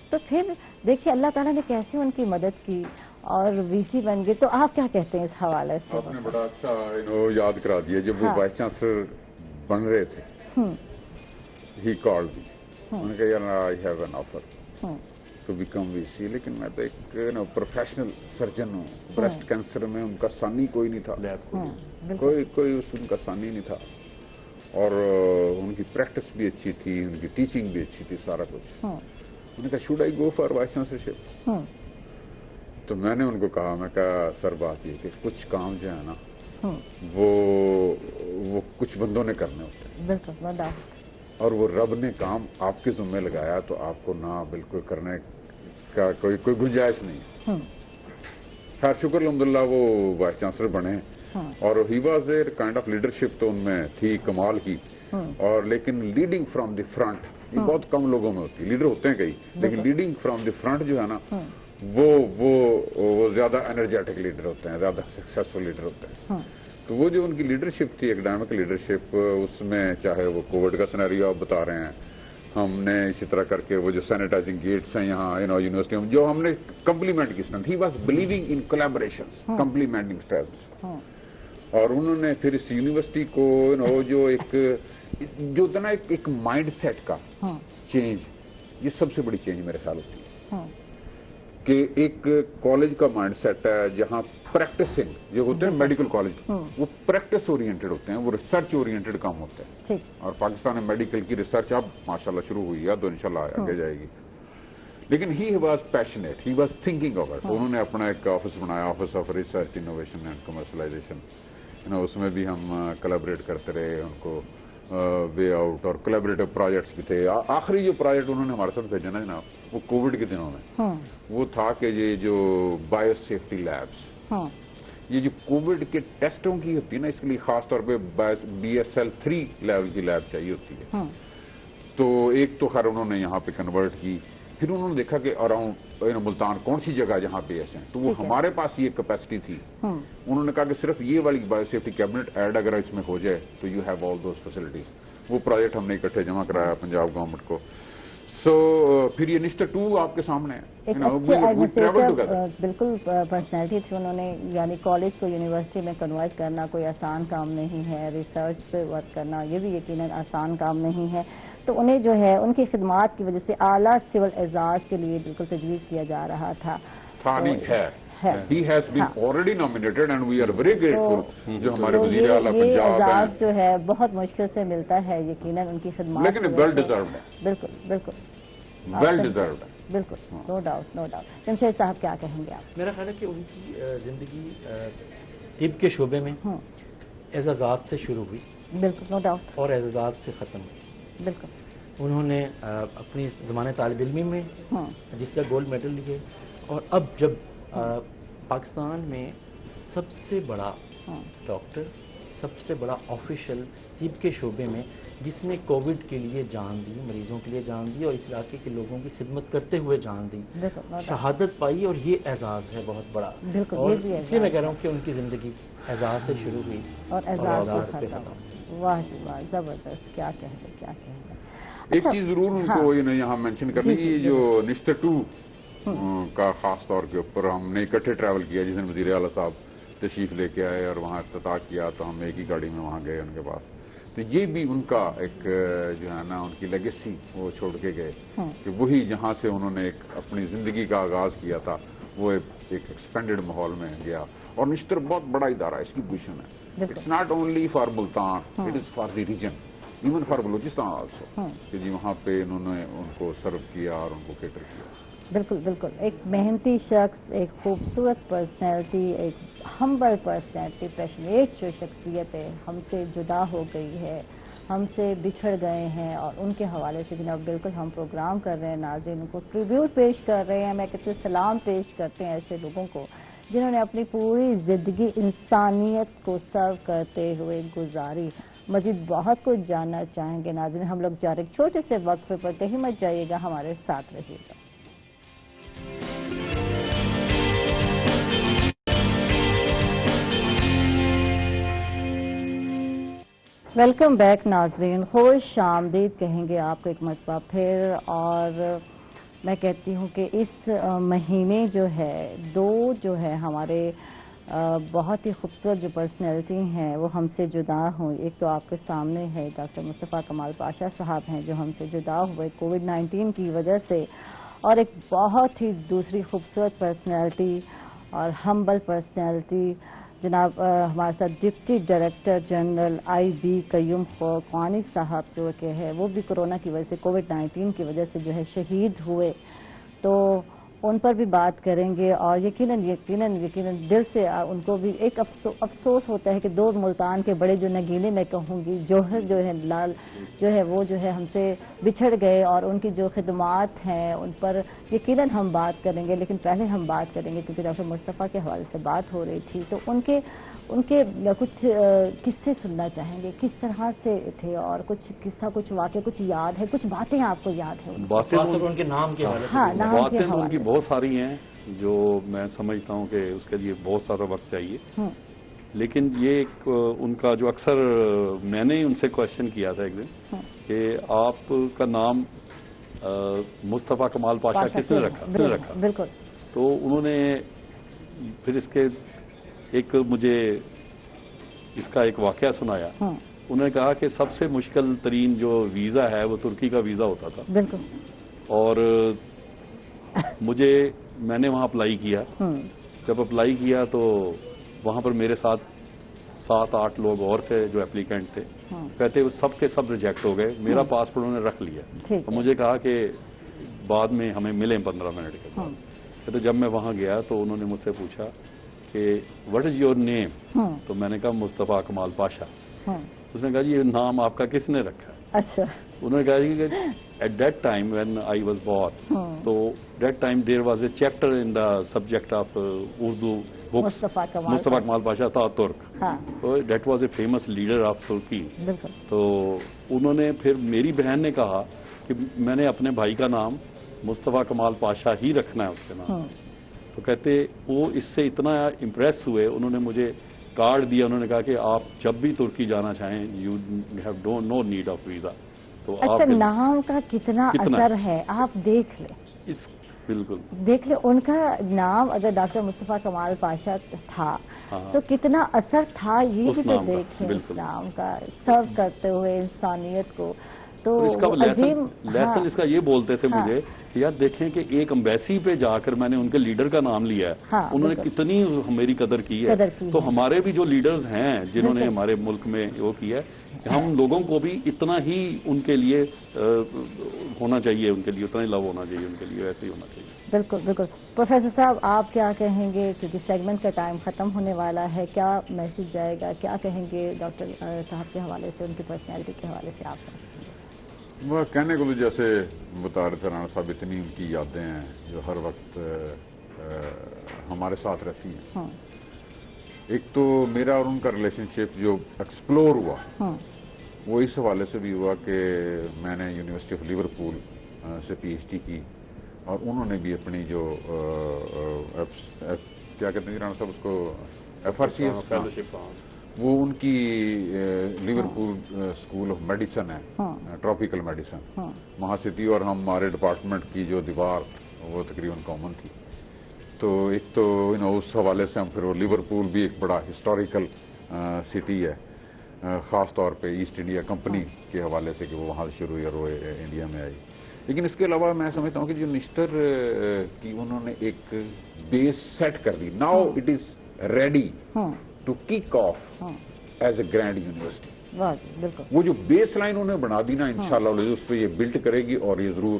تو پھر دیکھیے اللہ تعالیٰ نے کیسے ان کی مدد کی اور وی سی بن گئے. تو آپ کیا کہتے ہیں اس حوالے سے؟ آپ نے بڑا اچھا یاد کرا دیا. جب وہ وائس چانسلر بن رہے تھے ہی کال بھی، انہوں نے کہا یار I have an offer to become V C, لیکن میں تو ایک پروفیشنل سرجن ہوں. بریسٹ کینسر میں ان کا ثانی کوئی نہیں تھا، کوئی ان کا ثانی نہیں تھا، اور ان کی پریکٹس بھی اچھی تھی، ان کی ٹیچنگ بھی اچھی تھی، سارا کچھ. انہوں نے کہا should I go for vice chancellorship? تو میں نے ان کو کہا، میں کہا سر بات یہ کہ کچھ کام جو ہے نا وہ کچھ بندوں نے کرنے ہوتے ہیں، اور وہ رب نے کام آپ کے ذمہ لگایا تو آپ کو نہ بالکل کرنے کا کوئی گنجائش نہیں. خیر شکر الحمدللہ وہ وائس چانسلر بنے، اور he was a kind of leadership تو ان میں تھی کمال کی. اور لیکن لیڈنگ فرام دی فرنٹ یہ بہت کم لوگوں میں ہوتی ہے. لیڈر ہوتے ہیں کئی، لیکن لیڈنگ فرام دی فرنٹ جو ہے نا وہ زیادہ انرجیٹک لیڈر ہوتے ہیں، زیادہ سکسیسفل لیڈر ہوتے ہیں. تو وہ جو ان کی لیڈرشپ تھی، اکیڈیمک لیڈرشپ، اس میں چاہے وہ کووڈ کا سینیریو آپ بتا رہے ہیں، ہم نے اسی طرح کر کے وہ جو سینیٹائزنگ گیٹس ہیں یہاں یونیورسٹی میں جو ہم نے کمپلیمنٹ کی strength, he was believing in collaboration, complementing strength. اور انہوں نے پھر اس یونیورسٹی کو جو ایک جو ہوتا نا ایک مائنڈ سیٹ کا چینج، یہ سب سے بڑی چینج میرے خیال ہوتی ہے کہ ایک کالج کا مائنڈ سیٹ ہے جہاں پریکٹسنگ جو ہوتے ہیں میڈیکل کالج وہ پریکٹس اورینٹڈ ہوتے ہیں، وہ ریسرچ اورینٹڈ کام ہوتے ہیں. اور پاکستان میں میڈیکل کی ریسرچ اب ماشاءاللہ شروع ہوئی ہے تو انشاءاللہ آگے جائے گی. لیکن he was passionate, he was thinking of it. انہوں نے اپنا ایک آفس بنایا، office of research innovation and commercialization. اس میں بھی ہم کولیبریٹ کرتے رہے، ان کو وے آؤٹ اور کولیبریٹو پروجیکٹس بھی تھے. آخری جو پروجیکٹ انہوں نے ہمارے ساتھ بھیجا نا جناب، وہ کووڈ کے دنوں میں وہ تھا کہ یہ جو بایو سیفٹی لیبس، یہ جو کووڈ کے ٹیسٹوں کی ہوتی ہے نا، اس کے لیے خاص طور پہ BSL-3 لیول کی لیب چاہیے ہوتی ہے. تو ایک تو خیر انہوں نے یہاں پہ کنورٹ کی، پھر انہوں نے دیکھا کہ اراؤنڈ ملتان کون سی جگہ جہاں پہ ایسے ہیں، تو وہ ہمارے پاس یہ کیپیسٹی تھی. انہوں نے کہا کہ صرف یہ والی بایو سیفٹی کیبنٹ ایڈ اگر اس میں ہو جائے تو you have all those facilities. وہ پروجیکٹ ہم نے اکٹھے جمع کرایا پنجاب گورنمنٹ کو. سو پھر یہ نسٹر 2 آپ کے سامنے ہے. بالکل پرسنالٹی تھی انہوں نے، یعنی کالج کو یونیورسٹی میں کنورٹ کرنا کوئی آسان کام نہیں ہے، ریسرچ پہ ورک کرنا یہ بھی یقیناً آسان کام نہیں ہے. تو انہیں جو ہے ان کی خدمات کی وجہ سے اعلیٰ سول اعزاز کے لیے بالکل تجویز کیا جا رہا تھا. He has been already nominated and we are very grateful. جو ہمارے وزیر اعلیٰ پنجاب ہیں، یہ اعزاز جو ہے بہت مشکل سے ملتا ہے یقیناً ان کی خدمات، لیکن ویل ڈیزروڈ ہے. بالکل ویل ڈیزروڈ ہے. بالکل، no doubt no doubt. Jamshed صاحب کیا کہیں گے آپ؟ میرا خیال ہے کہ ان کی زندگی طب کے شعبے میں اعزازات سے شروع ہوئی، بالکل نو ڈاؤٹ، اور اعزازات سے ختم ہوئی. بالکل. انہوں نے اپنی زمانہ طالب علمی میں جس کا گولڈ میڈل لیے، اور اب جب پاکستان میں سب سے بڑا ڈاکٹر، سب سے بڑا آفیشل طب کے شعبے میں جس نے کووڈ کے لیے جان دی، مریضوں کے لیے جان دی اور اس علاقے کے لوگوں کی خدمت کرتے ہوئے جان دی، شہادت پائی، اور یہ اعزاز ہے بہت بڑا. اور اس لیے میں کہہ رہا ہوں کہ ان کی زندگی اعزاز سے شروع ہوئی اور اعزاز سے ختم. واہ واہ، زبردست. کیا کہہ رہے. ایک چیز ضرور ان کو یہاں مینشن کرنی ہے، جو نسٹر 2 کا خاص طور کے اوپر ہم نے اکٹھے ٹریول کیا، جس دن وزیر اعلیٰ صاحب تشریف لے کے آئے اور وہاں افتتاح کیا تو ہم ایک ہی گاڑی میں وہاں گئے ان کے پاس. تو یہ بھی ان کا ایک جو ہے نا ان کی لیگیسی وہ چھوڑ کے گئے کہ وہی جہاں سے انہوں نے ایک اپنی زندگی کا آغاز کیا تھا وہ ایک ایکسپینڈڈ ماحول میں گیا. اور نشتر بہت بڑا ادارہ ہے، اس کی پوزیشن ہے. It's not only for Multan, it is for the region, even for Balochistan also, کہ جی وہاں پہ انہوں نے ان کو سرو کیا اور ان کو کیٹر کیا. بالکل بالکل. ایک محنتی شخص، ایک خوبصورت پرسنالٹی، ایک ہمبل پرسنالٹی، پیشنیٹ جو شخصیت ہے ہم سے جدا ہو گئی ہے. ہم سے بچھڑ گئے ہیں، اور ان کے حوالے سے جناب بالکل ہم پروگرام کر رہے ہیں، ناظرین ان کو ٹریبیوٹ پیش کر رہے ہیں. میں کہتی ہوں سلام پیش کرتے ہیں ایسے لوگوں کو جنہوں نے اپنی پوری زندگی انسانیت کو سرو کرتے ہوئے گزاری. مزید بہت کچھ جاننا چاہیں گے ناظرین. ہم لوگ جا رہے ایک چھوٹے سے وقفے پر، کہیں مت جائیے گا، ہمارے ساتھ رہیے گا. ویلکم بیک ناظرین، خوش آمدید کہیں گے آپ کو ایک مرتبہ پھر. اور میں کہتی ہوں کہ اس مہینے جو ہے جو ہے ہمارے بہت ہی خوبصورت جو پرسنالٹی ہیں وہ ہم سے جدا ہوئی. ایک تو آپ کے سامنے ہے ڈاکٹر مصطفیٰ کمال پاشا صاحب ہیں جو ہم سے جدا ہوئے کووڈ-19 کی وجہ سے، اور ایک بہت ہی دوسری خوبصورت پرسنالٹی اور ہمبل پرسنالٹی جناب ہمارے ساتھ ڈپٹی ڈائریکٹر جنرل IB قیوم خوقانی صاحب جو کہ ہے وہ بھی کورونا کی وجہ سے کووڈ-19 کی وجہ سے جو ہے شہید ہوئے. تو ان پر بھی بات کریں گے، اور یقیناً دل سے ان کو بھی ایک افسوس ہوتا ہے کہ دو ملتان کے بڑے جو نگینے میں کہوں گی جوہر جو ہے لال جو ہے وہ جو ہے ہم سے بچھڑ گئے، اور ان کی جو خدمات ہیں ان پر یقیناً ہم بات کریں گے. لیکن پہلے ہم بات کریں گے کیونکہ ڈاکٹر مصطفیٰ کے حوالے سے بات ہو رہی تھی، تو ان کے کچھ قصے سننا چاہیں گے، کس طرح سے تھے، اور کچھ قصہ، کچھ واقعہ، کچھ یاد ہے، کچھ باتیں آپ کو یاد ہیں؟ باتیں ان کے نام کے حوالے سے. ہاں، نام کے باتیں تو ان حوالے کی سے. بہت ساری ہیں جو میں سمجھتا ہوں کہ اس کے لیے بہت سارا وقت چاہیے. لیکن یہ ایک ان کا جو اکثر میں نے ان سے کوشچن کیا تھا ایک دن کہ آپ کا نام مصطفیٰ کمال پاشا کس نے رکھا؟ بالکل. تو انہوں نے پھر اس کے ایک مجھے اس کا ایک واقعہ سنایا. انہوں نے کہا کہ سب سے مشکل ترین جو ویزا ہے وہ ترکی کا ویزا ہوتا تھا. بالکل. اور میں نے وہاں اپلائی کیا. جب اپلائی کیا تو وہاں پر میرے ساتھ 7-8 لوگ اور تھے جو اپلیکینٹ تھے. کہتے وہ سب کے سب ریجیکٹ ہو گئے. میرا پاسپورٹ انہوں نے رکھ لیا. تو مجھے کہا کہ بعد میں ہمیں ملیں 15 منٹ کے بعد. کہتے جب میں وہاں گیا تو انہوں نے مجھ سے پوچھا کہ وٹ از یور نیم؟ تو میں نے کہا مصطفیٰ کمال پاشا. اس نے کہا جی یہ نام آپ کا کس نے رکھا؟ اچھا. انہوں نے کہا جی کہ at that time when I was born تو that time there was a chapter in the subject of Urdu books Mustafa Kemal Pasha تھا ترک. تو that was a famous leader of Turkey. تو انہوں نے پھر میری بہن نے کہا کہ میں نے اپنے بھائی کا نام مصطفیٰ کمال پاشا ہی رکھنا ہے اس کے نام. تو کہتے وہ اس سے اتنا امپریس ہوئے، انہوں نے مجھے کارڈ دیا. انہوں نے کہا کہ آپ جب بھی ترکی جانا چاہیں you have no need of visa. تو اچھا، نام کا کتنا اثر ہے آپ دیکھ لیں. بالکل دیکھ لیں ان کا نام اگر ڈاکٹر مصطفیٰ کمال پاشا تھا تو کتنا اثر تھا یہ بھی تو دیکھیں اس نام کا سرو کرتے ہوئے انسانیت کو. تو اس کا لیسن اس کا یہ بولتے تھے مجھے کہ یار دیکھیں کہ ایک امبیسی پہ جا کر میں نے ان کے لیڈر کا نام لیا ہے، انہوں نے کتنی میری قدر کی ہے. تو ہمارے بھی جو لیڈرز ہیں جنہوں نے ہمارے ملک میں وہ کیا ہے، ہم لوگوں کو بھی اتنا ہی ان کے لیے ہونا چاہیے، ان کے لیے اتنا ہی لو ہونا چاہیے، ان کے لیے ایسے ہی ہونا چاہیے. بالکل بالکل. پروفیسر صاحب آپ کیا کہیں گے کیونکہ سیگمنٹ کا ٹائم ختم ہونے والا ہے، کیا میسج جائے گا، کیا کہیں گے ڈاکٹر صاحب کے حوالے سے، ان کی پرسنالٹی کے حوالے سے آپ کا؟ وہ کہنے کو تو جیسے بتا رہے تھے رانا صاحب، اتنی ان کی یادیں ہیں جو ہر وقت ہمارے ساتھ رہتی ہیں. ایک تو میرا اور ان کا ریلیشن شپ جو ایکسپلور ہوا وہ اس حوالے سے بھی ہوا کہ میں نے یونیورسٹی آف لیورپول سے PhD کی، اور انہوں نے بھی اپنی جو کیا کہتے ہیں رانا صاحب اس کو FRCS وہ ان کی لیورپول اسکول آف میڈیسن ہے، ٹراپیکل میڈیسن، وہاں سے تھی. اور ہمارے ڈپارٹمنٹ کی جو دیوار وہ تقریباً کامن تھی. تو ایک تو اس حوالے سے ہم پھر وہ لیورپول بھی ایک بڑا ہسٹوریکل سٹی ہے، خاص طور پہ ایسٹ انڈیا کمپنی کے حوالے سے کہ وہ وہاں سے شروع ہوئی اور وہ انڈیا میں آئی. لیکن اس کے علاوہ میں سمجھتا ہوں کہ جو نشتر کی انہوں نے ایک بیس سیٹ کر دی. Now it is ready to kick off as a grand university. وہ جو بیس لائن انہوں نے بنا دی نا، انشاءاللہ اس پہ یہ بلڈ کرے گی اور یہ ضرور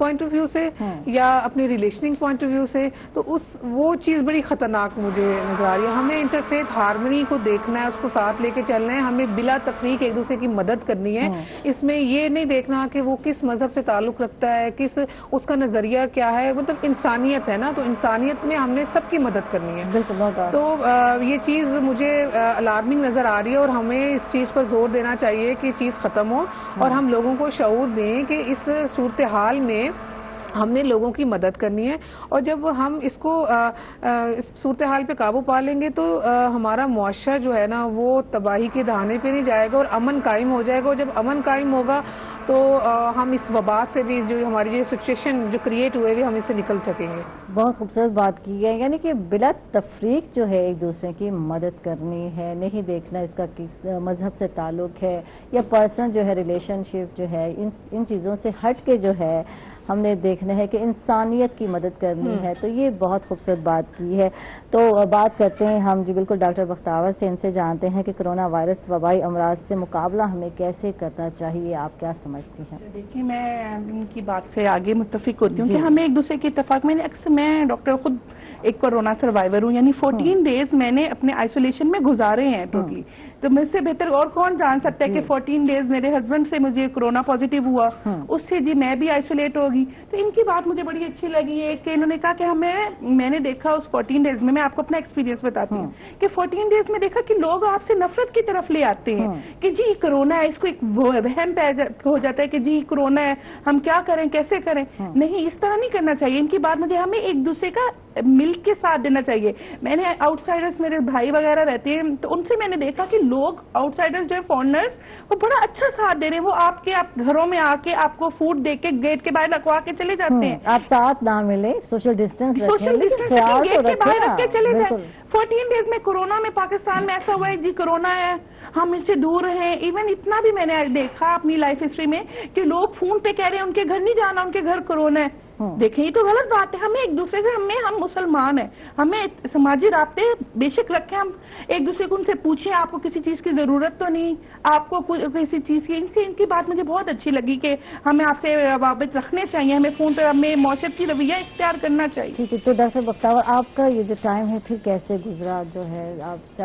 پوائنٹ آف ویو سے یا اپنے ریلیشننگ پوائنٹ آف ویو سے، تو وہ چیز بڑی خطرناک مجھے نظر آ رہی ہے. ہمیں انٹرفیتھ ہارمنی کو دیکھنا ہے، اس کو ساتھ لے کے چلنا ہے، ہمیں بلا تفریق ایک دوسرے کی مدد کرنی ہے. اس میں یہ نہیں دیکھنا کہ وہ کس مذہب سے تعلق رکھتا ہے، اس کا نظریہ کیا ہے. مطلب انسانیت ہے نا، تو انسانیت میں ہم نے سب کی مدد کرنی ہے. بالکل. تو یہ چیز مجھے الارمنگ نظر آ رہی ہے، اور ہمیں اس چیز پر زور دینا چاہیے کہ چیز ختم ہو، اور ہم لوگوں کو شعور دیں کہ اس صورتحال میں ہم نے لوگوں کی مدد کرنی ہے. اور جب ہم اس کو اس صورتحال پہ قابو پا لیں گے تو ہمارا معاشرہ جو ہے نا وہ تباہی کے دہانے پہ نہیں جائے گا، اور امن قائم ہو جائے گا. اور جب امن قائم ہوگا تو ہم اس وبا سے بھی، جو ہماری یہ سچویشن جو کریٹ ہوئے ہوئے، ہم اس سے نکل سکیں گے. بہت خوبصورت بات کی ہے، یعنی کہ بلا تفریق جو ہے ایک دوسرے کی مدد کرنی ہے، نہیں دیکھنا اس کا کس مذہب سے تعلق ہے یا پرسنل جو ہے ریلیشن شپ جو ہے، ان چیزوں سے ہٹ کے جو ہے ہم نے دیکھنا ہے کہ انسانیت کی مدد کرنی ہے. تو یہ بہت خوبصورت بات کی ہے. تو بات کرتے ہیں ہم جی بالکل ڈاکٹر بختیور سے، ان سے جانتے ہیں کہ کرونا وائرس وبائی امراض سے مقابلہ ہمیں کیسے کرنا چاہیے، آپ کیا سمجھتی ہیں؟ دیکھیے، میں ان کی بات سے آگے متفق ہوتی ہوں کہ ہمیں ایک دوسرے کے اتفاق میں ڈاکٹر خود ایک کورونا سروائیور ہوں، یعنی 14 ڈیز میں نے اپنے آئسولیشن میں گزارے ہیں ٹوٹلی. تو مجھ سے بہتر اور کون جان سکتا ہے کہ 14 ڈیز میرے ہسبینڈ سے مجھے کورونا پازیٹیو ہوا، اس سے جی میں بھی آئسولیٹ ہوگی. تو ان کی بات مجھے بڑی اچھی لگی ہے کہ انہوں نے کہا کہ میں نے دیکھا اس 14 ڈیز میں آپ کو اپنا ایکسپیرینس بتاتی ہوں کہ 14 ڈیز میں دیکھا کہ لوگ آپ سے نفرت کی طرف لے آتے ہیں کہ جی کرونا ہے. اس کو ایک وہم ہو جاتا ہے کہ جی کرونا ہے، ہم کیا کریں، کیسے کریں. نہیں، اس طرح نہیں کرنا چاہیے. ان کی بات مجھے ہمیں ایک دوسرے کا مل کے ساتھ دینا چاہیے. میں نے آؤٹ سائڈرز، میرے بھائی وغیرہ رہتے ہیں، تو ان سے میں نے دیکھا کہ لوگ آؤٹ سائڈرز جو ہے فارنرز، وہ بڑا اچھا ساتھ دے رہے ہیں. وہ آپ گھروں میں آ کے آپ کو فوڈ دے کے گیٹ کے باہر رکھوا کے چلے جاتے ہیں. آپ ساتھ نہ ملیں، سوشل ڈسٹینس گیٹ کے باہر رکھ کے چلے جائیں. 14 ڈیز میں کورونا میں پاکستان میں ایسا ہوا ہے جی کرونا ہے، ہم اس سے دور ہیں. ایون اتنا بھی میں نے دیکھا اپنی لائف ہسٹری میں کہ لوگ فون پہ کہہ رہے ہیں ان کے گھر نہیں جانا، ان کے گھر کورونا ہے. دیکھیں یہ تو غلط بات ہے. ہمیں ایک دوسرے سے ہم مسلمان ہیں، ہمیں سماجی رابطے بے شک رکھیں. ہم ایک دوسرے کو ان سے پوچھیں آپ کو کسی چیز کی ضرورت تو نہیں، آپ کو کسی چیز کی. ان کی بات مجھے بہت اچھی لگی کہ ہمیں آپ سے روابط رکھنے چاہیے، ہمیں فون پہ ہمیں معاشرت کی رویہ اختیار کرنا چاہیے. ٹھیک ہے. تو ڈاکٹر بختیور، آپ کا یہ جو ٹائم ہے پھر کیسے گزرا جو ہے آپ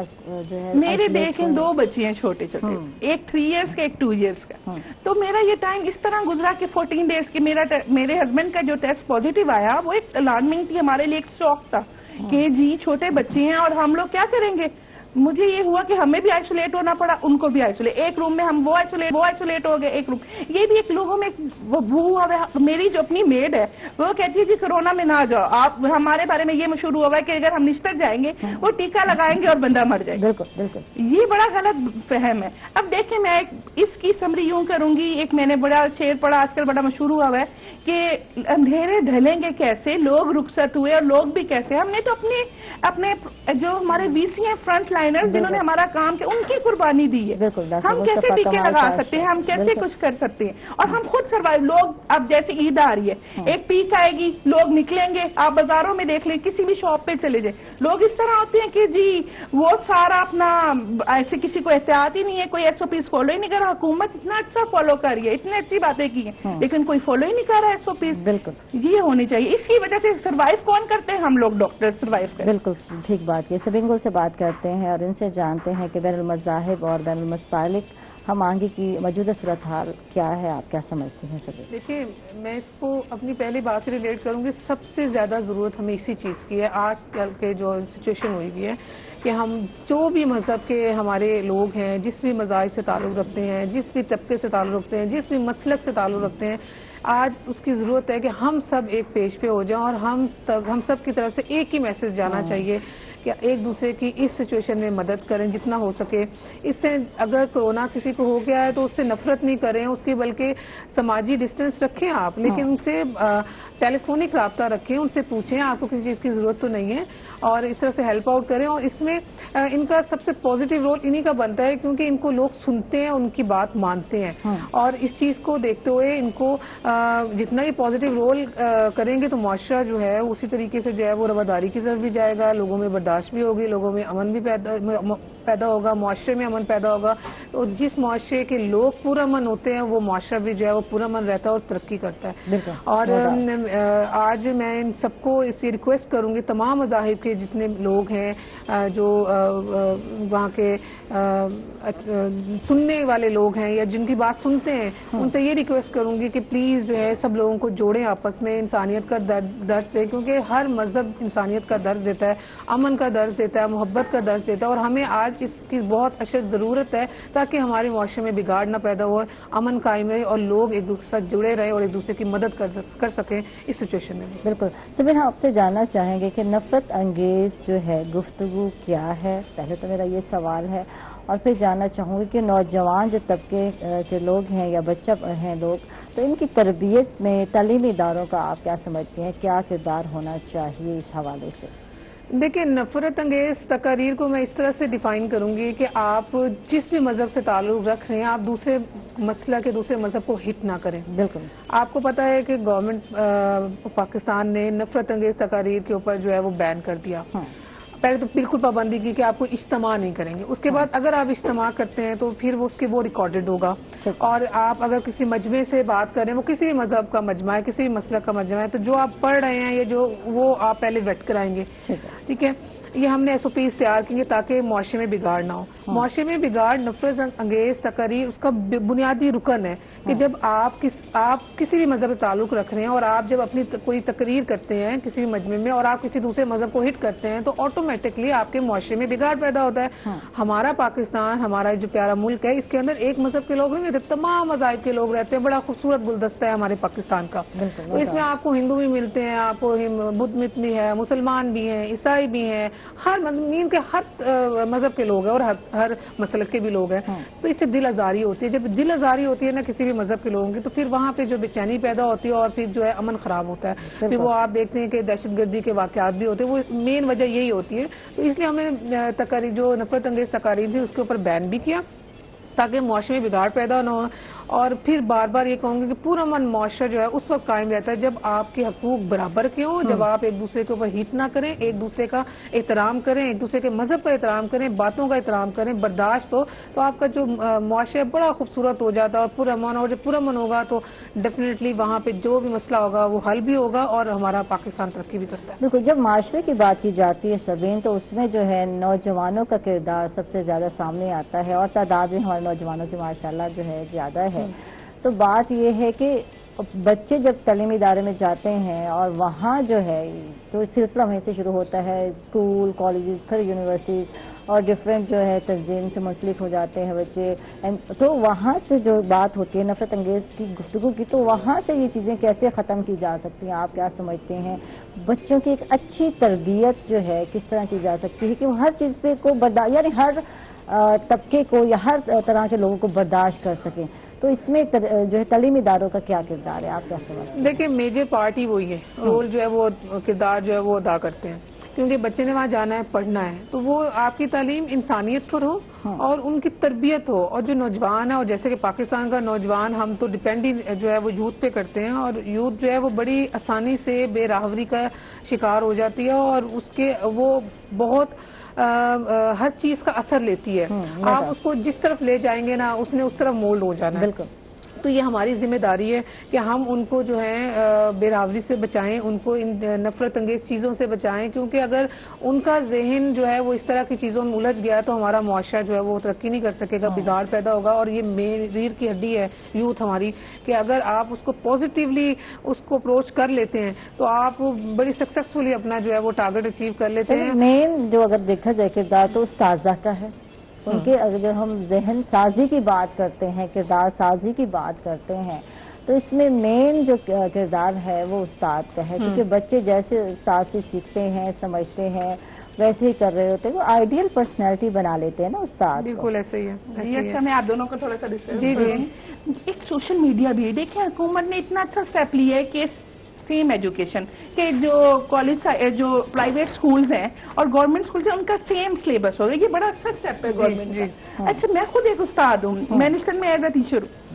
جو ہے؟ میرے دیکھیں 2 بچے ہیں چھوٹے چھوٹے، ایک 3 ایئرس کا، ایک 2 ایئرس کا. تو میرا یہ ٹائم اس طرح گزرا کہ 14 ڈیز کے میرے ہسبینڈ کا جو ٹیسٹ پازیٹیو آیا وہ ایک الارمنگ تھی ہمارے لیے، ایک شوق تھا کہ جی چھوٹے بچے ہیں اور ہم لوگ کیا کریں گے. مجھے یہ ہوا کہ ہمیں بھی آئسولیٹ ہونا پڑا، ان کو بھی آئسولیٹ. ایک روم میں ہم وہ آئسولیٹ ہو گئے ایک روم. یہ بھی ایک لوگوں میں ہوا ہے. میری جو اپنی میڈ ہے وہ کہتی ہے جی کرونا میں نہ جاؤ آپ. ہمارے بارے میں یہ مشہور ہوا ہے کہ اگر ہم نشتر جائیں گے وہ ٹیکہ لگائیں گے اور بندہ مر جائے گا. بالکل بالکل. یہ بڑا غلط فہم ہے. اب دیکھیں میں اس کی سمری یوں کروں گی. ایک میں نے بڑا شعر پڑھا آج کل بڑا مشہور ہوا ہے کہ اندھیرے ڈھلیں گے کیسے، لوگ رخصت ہوئے اور لوگ بھی کیسے. ہم نے تو اپنے جو ہمارے وی سی ہیں فرنٹ لائنر جنہوں نے ہمارا کام کیا، ان کی قربانی دی ہے. ہم کیسے ٹیکے لگا سکتے ہیں، ہم کیسے کچھ کر سکتے ہیں. اور ہم خود سروائیو. لوگ اب جیسے عید آ رہی ہے، ایک پیک آئے گی، لوگ نکلیں گے. آپ بازاروں میں دیکھ لیں، کسی بھی شاپ پہ چلے جائیں، لوگ اس طرح ہوتے ہیں کہ جی وہ سارا اپنا ایسے کسی کو احتیاط ہی نہیں ہے، کوئی SOPs فالو ہی نہیں کر رہا. حکومت اتنا اچھا فالو کر رہی ہے، اتنی اچھی باتیں کی ہیں، لیکن کوئی فالو ہی نہیں کر رہا SOPs. بالکل یہ ہونی چاہیے. اس کی وجہ سے سروائیو کون کرتے ہیں؟ ہم لوگ ڈاکٹر سروائیو کرتے ہیں. بالکل ٹھیک بات ہے. سبینگل سے بات کرتے ہیں اور ان سے جانتے ہیں کہ بین المذاہب اور بین المسالک ہم آگے کی موجودہ صورتحال کیا ہے، آپ کیا سمجھتے ہیں؟ سب دیکھیے، میں اس کو اپنی پہلی بات سے ریلیٹ کروں گی. سب سے زیادہ ضرورت ہمیں اسی چیز کی ہے آج کل کے جو سچویشن ہوئی ہوئی ہے کہ ہم جو بھی مذہب کے ہمارے لوگ ہیں، جس بھی مذاہب سے تعلق رکھتے ہیں، جس بھی طبقے سے تعلق رکھتے ہیں، جس بھی مسلک سے تعلق رکھتے ہیں، آج اس کی ضرورت ہے کہ ہم سب ایک پیج پہ ہو جائیں اور ہم سب کی طرف سے ایک ہی میسج جانا چاہیے کہ ایک دوسرے کی اس سچویشن میں مدد کریں جتنا ہو سکے. اس سے اگر کورونا کسی کو ہو گیا ہے تو اس سے نفرت نہیں کریں، اس کی بلکہ سماجی ڈسٹینس رکھیں آپ، لیکن ان سے ٹیلی فونک رابطہ رکھیں، ان سے پوچھیں آپ کو کسی چیز کی ضرورت تو نہیں ہے، اور اس طرح سے ہیلپ آؤٹ کریں. اور اس میں ان کا سب سے پازیٹیو رول انہی کا بنتا ہے کیونکہ ان کو لوگ سنتے ہیں، ان کی بات مانتے ہیں. اور اس چیز کو دیکھتے ہوئے ان کو جتنا ہی پازیٹیو رول کریں گے تو معاشرہ جو ہے اسی طریقے سے جو ہے وہ رواداری کی طرف بھی جائے گا، لوگوں میں برداشت بھی ہوگی، لوگوں میں امن بھی پیدا ہوگا، معاشرے میں امن پیدا ہوگا. تو تو جس معاشرے کے لوگ پرامن ہوتے ہیں وہ معاشرہ بھی جو ہے وہ پرامن رہتا ہے اور ترقی کرتا ہے. اور آج میں ان سب کو اس سے ریکویسٹ کروں گی, تمام مذاہب کے جتنے لوگ ہیں جو وہاں کے سننے والے لوگ ہیں یا جن کی بات سنتے ہیں, ان سے یہ ریکویسٹ کروں گی کہ پلیز جو ہے سب لوگوں کو جوڑیں آپس میں, انسانیت کا درس دیں, کیونکہ ہر مذہب انسانیت کا درس دیتا ہے, امن کا درس دیتا ہے, محبت کا درس دیتا ہے, اور ہمیں آج اس کی بہت اشد ضرورت ہے تاکہ ہمارے معاشرے میں بگاڑ نہ پیدا ہو, امن قائم رہے اور لوگ ایک دوسرے سے جڑے رہے اور ایک دوسرے کی مدد کر سکیں اس سچویشن میں. بالکل. تو پھر ہم آپ سے جاننا چاہیں گے کہ نفرت انگیز جو ہے گفتگو کیا ہے, پہلے تو میرا یہ سوال ہے, اور پھر جاننا چاہوں گی کہ نوجوان جو طبقے کے لوگ ہیں یا بچہ ہیں لوگ, تو ان کی تربیت میں تعلیمی اداروں کا آپ کیا سمجھتے ہیں, کیا کردار ہونا چاہیے اس حوالے سے؟ دیکھیں, نفرت انگیز تقاریر کو میں اس طرح سے ڈیفائن کروں گی کہ آپ جس بھی مذہب سے تعلق رکھ رہے ہیں آپ دوسرے مسئلہ کے دوسرے مذہب کو ہٹ نہ کریں. بالکل. آپ کو پتا ہے کہ گورنمنٹ پاکستان نے نفرت انگیز تقاریر کے اوپر جو ہے وہ بین کر دیا. پہلے تو بالکل پابندی کی کہ آپ کو اجتماع نہیں کریں گے, اس کے بعد اگر آپ اجتماع کرتے ہیں تو پھر وہ ریکارڈڈ ہوگا, اور آپ اگر کسی مجمع سے بات کریں, وہ کسی بھی مذہب کا مجمع ہے, کسی بھی مسلک کا مجمع ہے, تو جو آپ پڑھ رہے ہیں یا جو وہ آپ پہلے ویٹ کرائیں گے. ٹھیک ہے, یہ ہم نے ایس او پیز تیار کی تاکہ معاشرے میں بگاڑ نہ ہو. معاشرے میں بگاڑ نفرت انگیز تقاریر اس کا بنیادی رکن ہے کہ جب آپ کسی بھی مذہب سے تعلق رکھ رہے ہیں اور آپ جب اپنی کوئی تقریر کرتے ہیں کسی بھی مجمع میں اور آپ کسی دوسرے مذہب کو ہٹ کرتے ہیں تو آٹومیٹکلی آپ کے معاشرے میں بگاڑ پیدا ہوتا ہے. ہمارا پاکستان, ہمارا جو پیارا ملک ہے, اس کے اندر ایک مذہب کے لوگ نہیں رہتے, تمام مذاہب کے لوگ رہتے ہیں. بڑا خوبصورت گلدستہ ہے ہمارے پاکستان کا. تو اس میں آپ کو ہندو بھی ملتے ہیں, آپ کو بدھ مت بھی ہے, مسلمان بھی ہیں, عیسائی بھی ہیں, ہر مضمون کے ہر مذہب کے لوگ ہیں اور ہر مسلک کے بھی لوگ ہیں. تو اس سے دل آزاری ہوتی ہے. جب دل آزاری ہوتی ہے نا کسی بھی مذہب کے لوگوں کی, تو پھر وہاں پہ جو بے چینی پیدا ہوتی ہے اور پھر جو ہے امن خراب ہوتا ہے. پھر وہ آپ دیکھتے ہیں کہ دہشت گردی کے واقعات بھی ہوتے ہیں, وہ مین وجہ یہی ہوتی ہے. تو اس لیے ہمیں تقاریر جو نفرت انگیز تقاریر تھی اس کے اوپر بین بھی کیا تاکہ معاشرے میں بگاڑ پیدا نہ ہو. اور پھر بار بار یہ کہوں گی کہ پرامن معاشرہ جو ہے اس وقت قائم رہتا ہے جب آپ کے حقوق برابر کے ہوں, جب آپ ایک دوسرے کے اوپر ہیٹ نہ کریں, ایک دوسرے کا احترام کریں, ایک دوسرے کے مذہب کا احترام کریں, باتوں کا احترام کریں, برداشت ہو, تو آپ کا جو معاشرہ بڑا خوبصورت ہو جاتا ہے اور پرامن. اور جب پرامن ہوگا تو ڈیفینیٹلی وہاں پہ جو بھی مسئلہ ہوگا وہ حل بھی ہوگا اور ہمارا پاکستان ترقی بھی کرتا ہے. بالکل. جب معاشرے کی بات کی جاتی ہے سبین, تو اس میں جو ہے نوجوانوں کا کردار سب سے زیادہ سامنے آتا ہے, اور تعداد بھی ہمارے نوجوانوں کی ماشاءاللہ جو ہے زیادہ ہے. تو بات یہ ہے کہ بچے جب تعلیمی ادارے میں جاتے ہیں اور وہاں جو ہے تو سلسلہ وہیں سے شروع ہوتا ہے, اسکول, کالجز, پھر یونیورسٹیز, اور ڈفرینٹ جو ہے تنظیم سے منسلک ہو جاتے ہیں بچے. تو وہاں سے جو بات ہوتی ہے نفرت انگیز کی گفتگو کی, تو وہاں سے یہ چیزیں کیسے ختم کی جا سکتی ہیں, آپ کیا سمجھتے ہیں؟ بچوں کی ایک اچھی تربیت جو ہے کس طرح کی جا سکتی ہے کہ وہ ہر چیز پہ کو برداشت, یعنی ہر طبقے کو یا ہر طرح کے لوگوں کو برداشت کر سکیں. تو اس میں جو ہے تعلیمی اداروں کا کیا کردار ہے, آپ کیا سمجھتے ہیں؟ دیکھیں, میجر پارٹی وہی ہے, رول جو ہے وہ کردار جو ہے وہ ادا کرتے ہیں, کیونکہ بچے نے وہاں جانا ہے, پڑھنا ہے, تو وہ آپ کی تعلیم انسانیت پر ہو اور ان کی تربیت ہو. اور جو نوجوان ہے, اور جیسے کہ پاکستان کا نوجوان ہم تو ڈپینڈ جو ہے وہ یوتھ پہ کرتے ہیں, اور یوتھ جو ہے وہ بڑی آسانی سے بے راہوری کا شکار ہو جاتی ہے اور اس کے وہ بہت ہر چیز کا اثر لیتی ہے. آپ اس کو جس طرف لے جائیں گے نا اس نے اس طرف مولڈ ہو جانا ہے. بالکل. تو یہ ہماری ذمہ داری ہے کہ ہم ان کو جو ہے بے راوری سے بچائیں, ان کو ان نفرت انگیز چیزوں سے بچائیں, کیونکہ اگر ان کا ذہن جو ہے وہ اس طرح کی چیزوں میں الجھ گیا تو ہمارا معاشرہ جو ہے وہ ترقی نہیں کر سکے گا, بگاڑ پیدا ہوگا. اور یہ ریڑھ کی ہڈی ہے یوتھ ہماری, کہ اگر آپ اس کو پازیٹیولی اس کو اپروچ کر لیتے ہیں تو آپ بڑی سکسیسفلی اپنا جو ہے وہ ٹارگٹ اچیو کر لیتے ہیں. مین جو اگر دیکھا جائے کردار تو استاذہ کا ہے, ان کے اگر ہم ذہن سازی کی بات کرتے ہیں, کردار سازی کی بات کرتے ہیں, تو اس میں مین جو کردار ہے وہ استاد کا ہے, کیونکہ بچے جیسے استاد سے سیکھتے ہیں, سمجھتے ہیں, ویسے ہی کر رہے ہوتے ہیں, وہ آئیڈیل پرسنالٹی بنا لیتے ہیں نا استاد. بالکل ایسے ہی ہے. اچھا, میں آپ دونوں کو تھوڑا سا جی ایک سوشل میڈیا بھی دیکھیں, حکومت نے اتنا اچھا اسٹیپ لیا ہے کہ سیم ایجوکیشن کہ جو کالج جو پرائیویٹ سکولز ہیں اور گورنمنٹ سکولز ہیں ان کا سیم سلیبس ہوگا. یہ بڑا اچھا اسٹیپ ہے گورنمنٹ کا. اچھا, میں خود ایک استاد ہوں, میں نشتر میں ایز اے ٹیچر ہوں,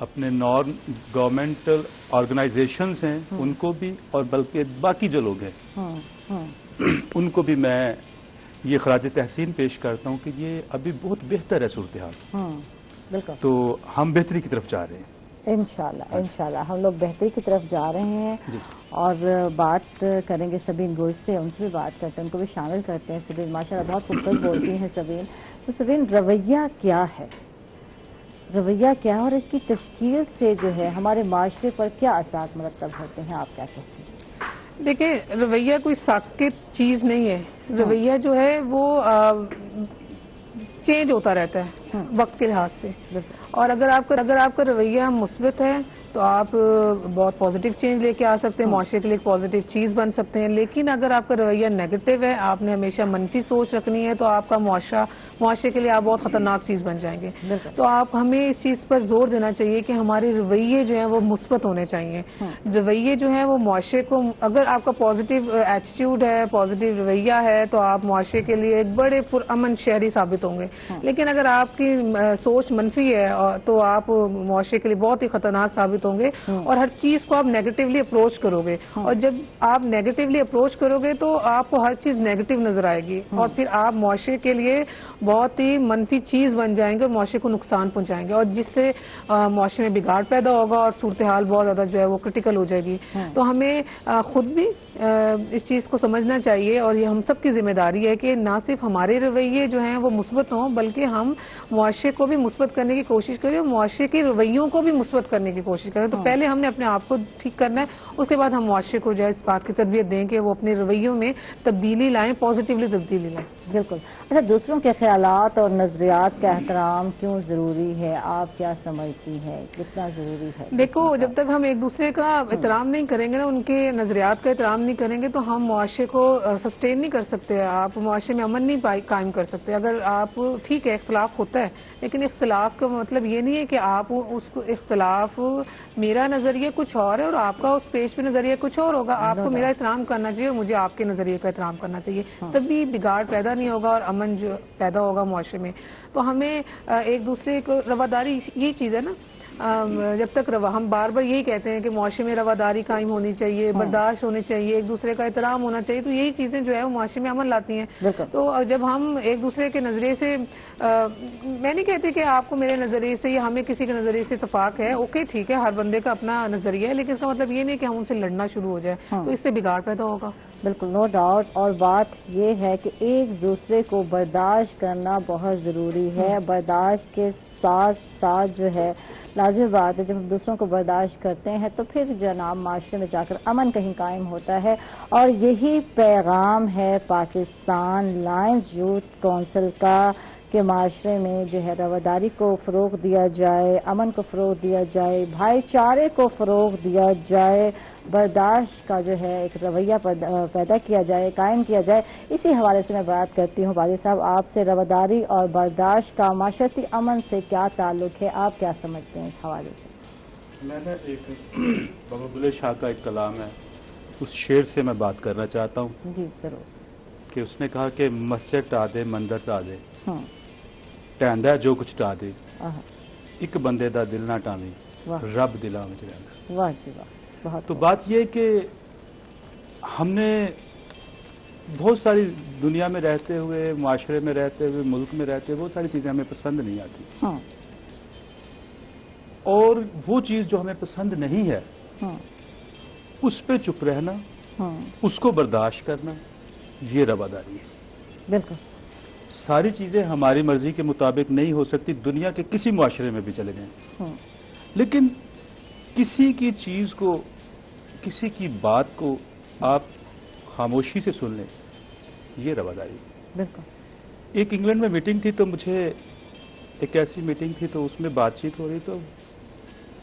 اپنے نان گورنمنٹل آرگنائزیشنز ہیں ان کو بھی، اور بلکہ باقی جو لوگ ہیں ان کو بھی میں یہ خراج تحسین پیش کرتا ہوں کہ یہ ابھی بہت بہتر ہے صورتحال، بالکل، تو ہم بہتری کی طرف جا رہے ہیں انشاءاللہ ہم لوگ بہتری کی طرف جا رہے ہیں، اور بات کریں گے سبین گل سے، ان سے بھی بات کرتے ہیں، ان کو بھی شامل کرتے ہیں۔ سبین ماشاءاللہ بہت خوبصورت بولتی ہیں سبین، تو سبین رویہ کیا ہے؟ رویہ کیا ہے اور اس کی تشکیل سے جو ہے ہمارے معاشرے پر کیا اثرات مرتب ہوتے ہیں، آپ کیا کہتے ہیں؟ دیکھیں، رویہ کوئی ساکت چیز نہیں ہے، رویہ جو ہے وہ چینج ہوتا رہتا ہے وقت کے لحاظ سے، اور اگر آپ کا رویہ مثبت ہے تو آپ بہت پازیٹیو چینج لے کے آ سکتے ہیں، معاشرے کے لیے ایک پازیٹیو چیز بن سکتے ہیں۔ لیکن اگر آپ کا رویہ نیگیٹو ہے، آپ نے ہمیشہ منفی سوچ رکھنی ہے، تو آپ کا معاشرے کے لیے آپ بہت خطرناک چیز بن جائیں گے۔ تو ہمیں اس چیز پر زور دینا چاہیے کہ ہمارے رویے جو ہیں وہ مثبت ہونے چاہیے۔ رویے جو ہیں وہ معاشرے کو، اگر آپ کا پازیٹیو ایٹیٹیوڈ ہے، پازیٹیو رویہ ہے، تو آپ معاشرے کے لیے ایک بڑے پرامن شہری ثابت ہوں گے۔ لیکن اگر آپ کی سوچ منفی ہے تو آپ معاشرے کے لیے بہت ہی خطرناک ثابت ہوں گے، اور ہر چیز کو آپ نیگیٹیولی اپروچ کرو گے، اور جب آپ نیگیٹیولی اپروچ کرو گے تو آپ کو ہر چیز نیگیٹیو نظر آئے گی، اور پھر آپ معاشرے کے لیے بہت ہی منفی چیز بن جائیں گے اور معاشرے کو نقصان پہنچائیں گے، اور جس سے معاشرے میں بگاڑ پیدا ہوگا اور صورتحال بہت زیادہ جو ہے وہ کرٹیکل ہو جائے گی۔ تو ہمیں خود بھی اس چیز کو سمجھنا چاہیے، اور یہ ہم سب کی ذمہ داری ہے کہ نہ صرف ہمارے رویے جو ہیں وہ مثبت ہوں، بلکہ ہم معاشرے کو بھی مثبت کرنے کی کوشش کریں اور معاشرے کے رویوں کو بھی مثبت کرنے کی کوشش کریں۔ تو پہلے ہم نے اپنے آپ کو ٹھیک کرنا ہے، اس کے بعد ہم معاشرے کو جو ہے اس بات کی تربیت دیں کہ وہ اپنے رویوں میں تبدیلی لائیں، پازیٹیولی تبدیلی لائیں۔ بالکل۔ اچھا، دوسروں کے خیالات اور نظریات کا احترام کیوں ضروری ہے؟ آپ کیا سمجھتی ہیں کتنا ضروری ہے؟ دیکھو، جب تک ہم ایک دوسرے کا احترام نہیں کریں گے نا، ان کے نظریات کا احترام نہیں کریں گے، تو ہم معاشرے کو سسٹین نہیں کر سکتے، آپ معاشرے میں امن نہیں قائم کر سکتے۔ اگر آپ، ٹھیک ہے اختلاف ہوتا ہے، لیکن اختلاف کا مطلب یہ نہیں ہے کہ آپ اس کو اختلاف، میرا نظریہ کچھ اور ہے اور آپ کا اس پیش پہ نظریہ کچھ اور ہوگا، آپ کو میرا احترام کرنا چاہیے اور مجھے آپ کے نظریے کا احترام کرنا چاہیے، تبھی بگاڑ پیدا نہیں ہوگا اور امن جو پیدا ہوگا معاشرے میں۔ تو ہمیں ایک دوسرے کو، رواداری یہی چیز ہے نا، جب تک ہم بار بار یہی کہتے ہیں کہ معاشرے میں رواداری قائم ہونی چاہیے، برداشت ہونی چاہیے، ایک دوسرے کا احترام ہونا چاہیے، تو یہی چیزیں جو ہے وہ معاشرے میں امن لاتی ہیں۔ تو جب ہم ایک دوسرے کے نظریے سے، میں نہیں کہتی کہ آپ کو میرے نظریے سے یا ہمیں کسی کے نظریے سے اتفاق ہے، اوکے ٹھیک ہے، ہر بندے کا اپنا نظریہ ہے، لیکن اس کا مطلب یہ نہیں کہ ہم ان سے لڑنا شروع ہو جائے، تو اس سے بگاڑ پیدا ہوگا۔ بالکل، نو ڈاؤٹ۔ اور بات یہ ہے کہ ایک دوسرے کو برداشت کرنا بہت ضروری ہے، برداشت کے ساتھ ساتھ جو ہے لازمی بات ہے، جب ہم دوسروں کو برداشت کرتے ہیں تو پھر جناب معاشرے میں جا کر امن کہیں قائم ہوتا ہے، اور یہی پیغام ہے پاکستان لائنز یوتھ کونسل کا کہ معاشرے میں جو ہے رواداری کو فروغ دیا جائے، امن کو فروغ دیا جائے، بھائی چارے کو فروغ دیا جائے، برداشت کا جو ہے ایک رویہ پیدا کیا جائے، قائم کیا جائے۔ اسی حوالے سے میں بات کرتی ہوں باجی صاحب آپ سے، رواداری اور برداشت کا معاشرتی امن سے کیا تعلق ہے؟ آپ کیا سمجھتے ہیں اس حوالے سے؟ میں نے ایک بابا بلے شاہ کا ایک کلام ہے، اس شعر سے میں بات کرنا چاہتا ہوں۔ جی ضرور۔ کہ اس نے کہا کہ مسجد ٹا دے، مندر ٹا دے، ٹہندا جو کچھ ٹا دے، ایک بندے دا دل نہ ٹاویں، رب دلاں وچ رہندا۔ واہ جی واہ، بہت۔ تو بات یہ کہ ہم نے بہت ساری دنیا میں رہتے ہوئے، معاشرے میں رہتے ہوئے، ملک میں رہتے ہوئے بہت ساری چیزیں ہمیں پسند نہیں آتی، اور وہ چیز جو ہمیں پسند نہیں ہے اس پہ چپ رہنا، اس کو برداشت کرنا، یہ رواداری ہے۔ بالکل۔ ساری چیزیں ہماری مرضی کے مطابق نہیں ہو سکتی، دنیا کے کسی معاشرے میں بھی چلے جائیں، لیکن کسی کی چیز کو، کسی کی بات کو آپ خاموشی سے سن لیں، یہ رواداری۔ بالکل۔ ایک انگلینڈ میں میٹنگ تھی، تو مجھے ایک ایسی میٹنگ تھی تو اس میں بات چیت ہو رہی، تو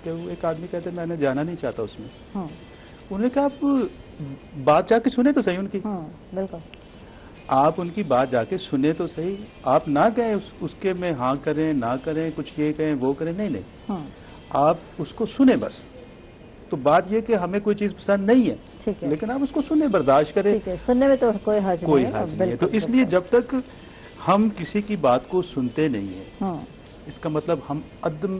کہ ایک آدمی کہتے میں نے جانا نہیں چاہتا اس میں، انہوں نے کہا آپ بات جا کے سنیں تو صحیح ان کی۔ بالکل۔ آپ ان کی بات جا کے سنیں تو صحیح، آپ نہ کہیں اس کے میں ہاں کریں نہ کریں، کچھ یہ کہیں وہ کریں، نہیں، آپ اس کو سنیں بس۔ تو بات یہ کہ ہمیں کوئی چیز پسند نہیں ہے، لیکن آپ اس کو سنیں، برداشت کریں، سننے میں تو کوئی حرج نہیں ہے۔ تو اس لیے جب تک ہم کسی کی بات کو سنتے نہیں ہیں، اس کا مطلب ہم عدم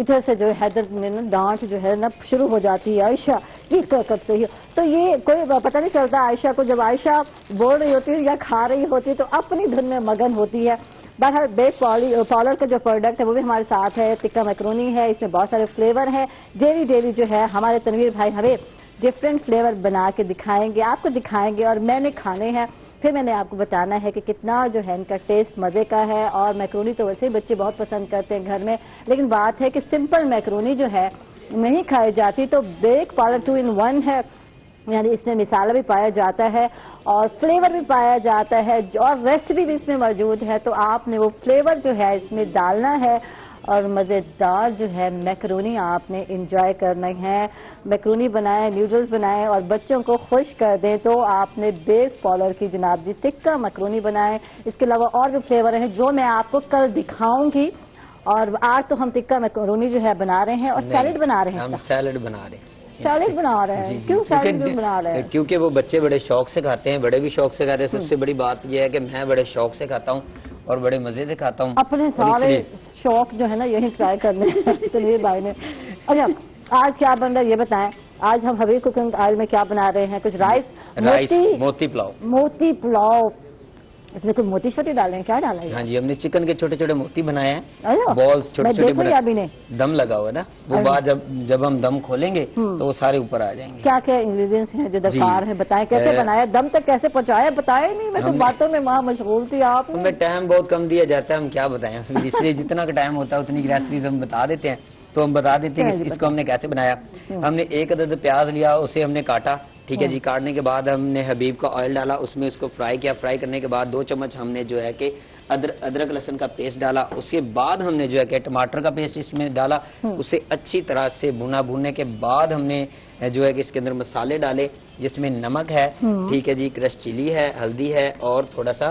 ادھر سے جو حیدر میں نا ڈانٹ جو ہے نا شروع ہو جاتی ہے، عائشہ یہ کب سے ہی، تو یہ کوئی پتہ نہیں چلتا عائشہ کو، جب عائشہ بول رہی ہوتی ہے یا کھا رہی ہوتی ہے تو اپنی دھن میں مگن ہوتی ہے۔ بہرحال بیک پارلر کا جو پروڈکٹ ہے وہ بھی ہمارے ساتھ ہے، ٹکا میکرونی ہے، اس میں بہت سارے فلیور ہیں۔ ڈیلی جو ہے ہمارے تنویر بھائی ہمیں ڈفرینٹ فلیور بنا کے دکھائیں گے، آپ کو دکھائیں گے، اور میں نے کھانے ہیں، پھر میں نے آپ کو بتانا ہے کہ کتنا جو ہے ان کا ٹیسٹ مزے کا ہے۔ اور میکرونی تو ویسے ہی بچے بہت پسند کرتے ہیں گھر میں، لیکن بات ہے کہ سمپل میکرونی جو ہے نہیں کھائی جاتی، تو بیک پارلر 2 in 1 ہے، یعنی اس میں مسالہ بھی پایا جاتا ہے اور فلیور بھی پایا جاتا ہے اور ریسیپی بھی اس میں موجود ہے، تو آپ نے وہ فلیور جو ہے اس میں ڈالنا ہے اور مزیدار جو ہے میکرونی آپ نے انجوائے کرنا ہے۔ میکرونی بنائیں، نیوڈلز بنائیں اور بچوں کو خوش کر دیں تو آپ نے بیک پارلر کی جناب جی ٹکا میکرونی بنائیں۔ اس کے علاوہ اور بھی فلیور ہیں جو میں آپ کو کل دکھاؤں گی، اور آج تو ہم ٹکا میکرونی جو ہے بنا رہے ہیں اور سیلڈ بنا رہے ہیں۔ ہم سیلڈ بنا رہے ہیں۔ سیلڈ بنا رہے ہیں، کیوں سیلڈ بنا رہے ہیں؟ کیونکہ وہ بچے بڑے شوق سے کھاتے ہیں، بڑے بھی شوق سے کھاتے ہیں۔ سب سے بڑی بات یہ ہے کہ میں بڑے شوق سے کھاتا ہوں اور بڑے مزے سے کھاتا ہوں۔ اپنے سارے شوق جو ہے نا یہی ٹرائی کرنے تنویر بھائی نے۔ اچھا آج کیا بن رہا ہے یہ بتائیں، آج ہم حبیب کوکنگ آئل میں کیا بنا رہے ہیں؟ کچھ رائس موتی پلاؤ۔ موتی پلاؤ، اس میں کوئی موتی چھوٹی ڈال رہے ہیں، کیا ڈالا ہے؟ ہاں جی، ہم نے چکن کے چھوٹے چھوٹے موتی بنائے ہیں، اچھا، بالز چھوٹے چھوٹے میں ابھی نے دم لگا ہوا ہے نا، وہ بعد جب ہم دم کھولیں گے تو وہ سارے اوپر آ جائیں گے۔ کیا کیا انگریڈینٹس ہیں جو درکار ہیں بتائیں، کیسے بنایا، دم تک کیسے پہنچایا؟ بتائے نہیں، میں تو باتوں میں وہاں مشغول تھی۔ آپ ہمیں ٹائم بہت کم دیا جاتا ہے، ہم کیا بتائیں، اس لیے جتنا کا ٹائم ہوتا ہے اتنی کی ریسیپیز ہم بتا دیتے ہیں۔ تو ہم بتا دیتے ہیں کہ اس کو ہم نے کیسے بنایا۔ ہم نے 1 عدد پیاز لیا، اسے ہم نے کاٹا، ٹھیک ہے جی۔ کاٹنے کے بعد ہم نے حبیب کا آئل ڈالا، اس میں اس کو فرائی کیا۔ فرائی کرنے کے بعد 2 چمچ ہم نے جو ہے کہ ادرک لہسن کا پیسٹ ڈالا۔ اس کے بعد ہم نے جو ہے کہ ٹماٹر کا پیسٹ اس میں ڈالا، اسے اچھی طرح سے بھونے کے بعد ہم نے جو ہے کہ اس کے اندر مسالے ڈالے، جس میں نمک ہے، ٹھیک ہے جی، کرش چلی ہے، ہلدی ہے اور تھوڑا سا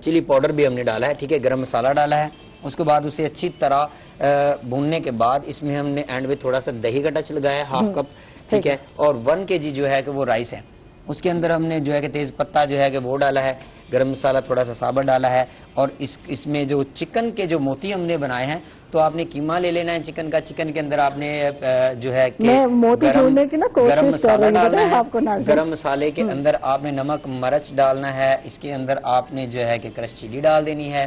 چلی پاؤڈر بھی ہم نے ڈالا ہے، ٹھیک ہے، گرم مسالہ ڈالا ہے۔ اس کے بعد اسے اچھی طرح بھوننے کے بعد اس میں ہم نے اینڈ میں تھوڑا سا دہی کا ٹچ لگایا، 1/2 کپ، ٹھیک ہے، اور 1 kg جو ہے کہ وہ رائس ہے۔ اس کے اندر ہم نے جو ہے کہ تیز پتہ جو ہے کہ وہ ڈالا ہے، گرم مسالہ تھوڑا سا ثابت ڈالا ہے، اور اس میں جو چکن کے جو موتی ہم نے بنائے ہیں، تو آپ نے قیمہ لے لینا ہے چکن کا۔ چکن کے اندر آپ نے جو ہے کہ گرم مسالہ ڈالنا ہے، گرم مسالے کے اندر آپ نے نمک مرچ ڈالنا ہے، اس کے اندر آپ نے جو ہے کہ کرش چلی ڈال دینی ہے۔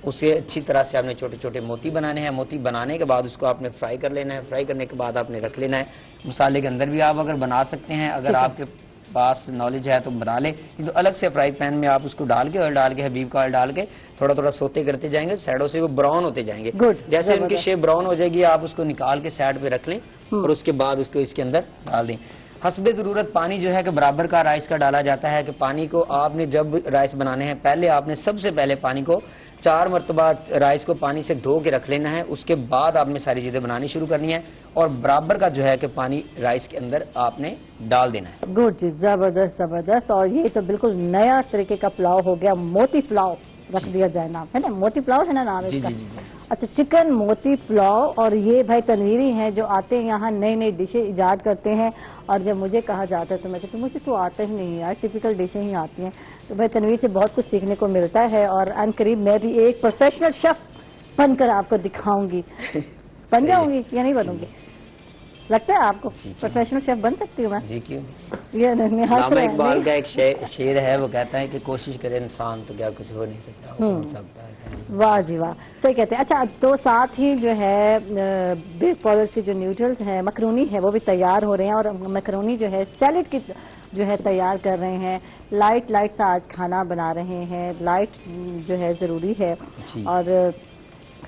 اسے اچھی طرح سے آپ نے چھوٹے چھوٹے موتی بنانے ہیں۔ موتی بنانے کے بعد اس کو آپ نے فرائی کر لینا ہے۔ فرائی کرنے کے بعد آپ نے رکھ لینا ہے۔ مسالے کے اندر بھی آپ اگر بنا سکتے ہیں، اگر آپ کے پاس نالج ہے تو بنا لیں، تو الگ سے فرائی پین میں آپ اس کو ڈال کے، آئل ڈال کے، حبیب کا آئل ڈال کے تھوڑا تھوڑا سوتے کرتے جائیں گے، سائڈوں سے وہ براؤن ہوتے جائیں گے۔ جیسے ان کی شیپ براؤن ہو جائے گی، آپ اس کو نکال کے سائڈ پہ رکھ لیں اور اس کے بعد اس کو اس کے اندر ڈال دیں۔ حسب ضرورت پانی جو ہے کہ برابر کا رائس کا ڈالا جاتا ہے، کہ پانی کو آپ نے جب رائس بنانے ہیں، پہلے آپ نے سب سے پہلے پانی کو 4 مرتبہ رائس کو پانی سے دھو کے رکھ لینا ہے۔ اس کے بعد آپ نے ساری چیزیں بنانی شروع کرنی ہے اور برابر کا جو ہے کہ پانی رائس کے اندر آپ نے ڈال دینا ہے۔ گڈ جی، زبردست زبردست۔ اور یہ تو بالکل نیا طریقے کا پلاؤ ہو گیا، موتی پلاؤ رکھ دیا جائے نام، ہے نا، موتی پلاؤ ہے نا نام اس کا؟ اچھا، چکن موتی پلاؤ۔ اور یہ بھائی تنویری ہیں جو آتے ہیں یہاں نئی نئی ڈشیں ایجاد کرتے ہیں، اور جب مجھے کہا جاتا ہے تو میں کہتی ہوں مجھے تو آتا ہی نہیں یار، ٹپیکل ڈشیں ہی آتی ہیں۔ تو بھائی تنویر سے بہت کچھ سیکھنے کو ملتا ہے، اور ان قریب میں بھی ایک پروفیشنل شیف بن کر آپ کو دکھاؤں گی۔ بن جاؤں گی یا نہیں بنوں گی؟ لگتا ہے آپ کو پروفیشنل شیف بن سکتی ہوں میں؟ جی کیوں؟ علامہ اقبال کا ایک شعر ہے، وہ کہتا ہے کہ کوشش کرے انسان تو کیا کچھ ہو نہیں سکتا۔ واہ جی واہ، صحیح کہتے ہیں۔ اچھا، تو ساتھ ہی جو ہے بیک پارلر کی جو نیوڈلز ہیں، مکرونی ہے، وہ بھی تیار ہو رہے ہیں، اور مکرونی جو ہے سیلڈ کی جو ہے تیار کر رہے ہیں۔ لائٹ سا آج کھانا بنا رہے ہیں، لائٹ جو ہے ضروری ہے، اور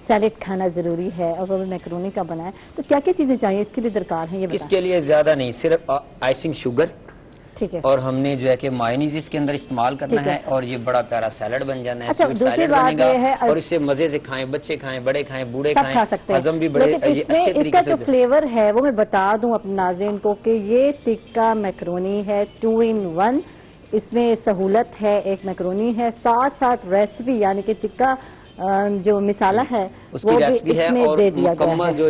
سیلڈ کھانا ضروری ہے، اور وہ بھی میکرونی کا بنا ہے۔ تو کیا کیا چیزیں چاہیے اس کے لیے درکار ہیں یہ بتائیں؟ اس کے لیے زیادہ نہیں، صرف آئسنگ شوگر، ٹھیک ہے، اور ہم نے جو ہے کہ مائونیز اس کے اندر استعمال کرنا ہے، اور یہ بڑا پیارا سیلڈ بن جانا ہے۔ اچھا، دوسری بات یہ ہے اور اسے مزے سے کھائیں، بچے کھائیں، بڑے کھائیں، بوڑھے سب کھا سکتے ہیں، ہضم بھی بڑے اچھے اس کا جو فلیور ہے وہ میں بتا دوں اپنے ناظرین کو کہ یہ ٹکا میکرونی ہے 2 in 1۔ اس میں سہولت ہے، ایک میکرونی ہے، ساتھ ریسیپی، یعنی کہ ٹکا جو مسالہ ہے اس کی ریسیپی ہے، اور مکمل جو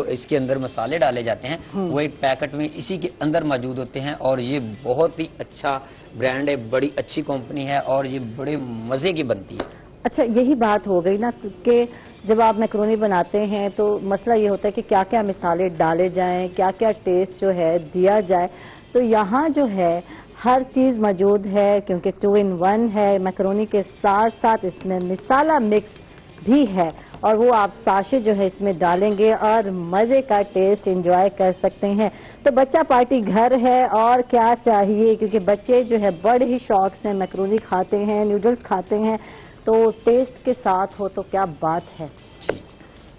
اس کے اندر مسالے ڈالے جاتے ہیں وہ ایک پیکٹ میں اسی کے اندر موجود ہوتے ہیں، اور یہ بہت ہی اچھا برانڈ ہے، بڑی اچھی کمپنی ہے، اور یہ بڑے مزے کی بنتی ہے۔ اچھا، یہی بات ہو گئی نا کہ جب آپ میکرونی بناتے ہیں تو مسئلہ یہ ہوتا ہے کہ کیا کیا مسالے ڈالے جائیں، کیا کیا ٹیسٹ جو ہے دیا جائے. تو یہاں جو ہے ہر چیز موجود ہے کیونکہ 2 in 1 ہے. میکرونی کے ساتھ ساتھ اس میں مسالہ مکس بھی ہے اور وہ آپ ساشے جو ہے اس میں ڈالیں گے اور مزے کا ٹیسٹ انجوائے کر سکتے ہیں. تو بچہ پارٹی گھر ہے اور کیا چاہیے، کیونکہ بچے جو ہے بڑے ہی شوق سے میکرونی کھاتے ہیں، نیوڈلز کھاتے ہیں. تو ٹیسٹ کے ساتھ ہو تو کیا بات ہے.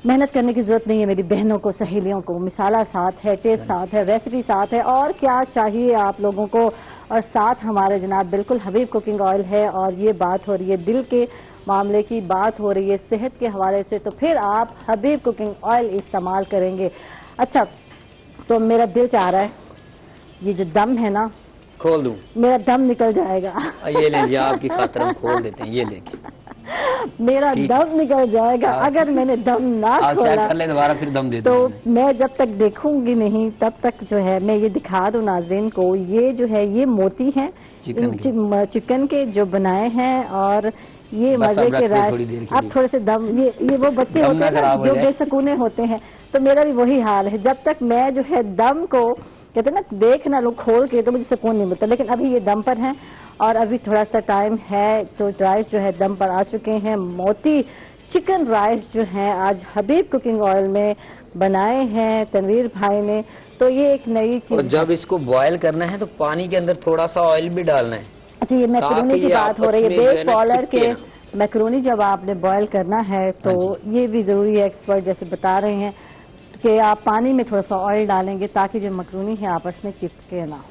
محنت کرنے کی ضرورت نہیں ہے میری بہنوں کو، سہیلیوں کو. مسالہ ساتھ ہے، ٹیسٹ ساتھ ہے، ریسیپی ساتھ ہے، اور کیا چاہیے آپ لوگوں کو. اور ساتھ ہمارے جناب بالکل حبیب کوکنگ آئل ہے اور یہ بات ہو رہی ہے دل کے معاملے کی، بات ہو رہی ہے صحت کے حوالے سے، تو پھر آپ حبیب کوکنگ آئل استعمال کریں گے. اچھا تو میرا دل چاہ رہا ہے یہ جو دم ہے نا کھول دوں، میرا دم نکل جائے گا. یہ لیں جی آپ کی خاطر ہم کھول دیتے ہیں، یہ لیں میرا دم نکل جائے گا اگر میں نے دم نہ کھولا. کر لیں دوبارہ پھر دم دے تو میں جب تک دیکھوں گی نہیں تب تک جو ہے میں یہ دکھا دوں ناظرین کو، یہ جو ہے یہ موتی ہیں چکن کے جو بنائے ہیں اور یہ مزے کے رائس. اب تھوڑے سے دم، یہ وہ بچے ہوتے ہیں نا جو بے سکونے ہوتے ہیں، تو میرا بھی وہی حال ہے. جب تک میں جو ہے دم کو کہتے ہیں نا دیکھنا لوگ کھول کے تو مجھے سکون نہیں ملتا، لیکن ابھی یہ دم پر ہیں اور ابھی تھوڑا سا ٹائم ہے تو رائس جو ہے دم پر آ چکے ہیں. موتی چکن رائس جو ہیں آج حبیب کوکنگ آئل میں بنائے ہیں تنویر بھائی نے. تو یہ ایک نئی چیز. جب اس کو بوائل کرنا ہے تو پانی کے اندر تھوڑا سا آئل بھی ڈالنا ہے. اچھا یہ میکرونی کی بات ہو رہی ہے، بیک پالر کے میکرونی جب آپ نے بوائل کرنا ہے تو یہ بھی ضروری ہے، ایکسپرٹ جیسے بتا رہے ہیں کہ آپ پانی میں تھوڑا سا آئل ڈالیں گے تاکہ جو میکرونی ہے آپس میں چپکے نہ.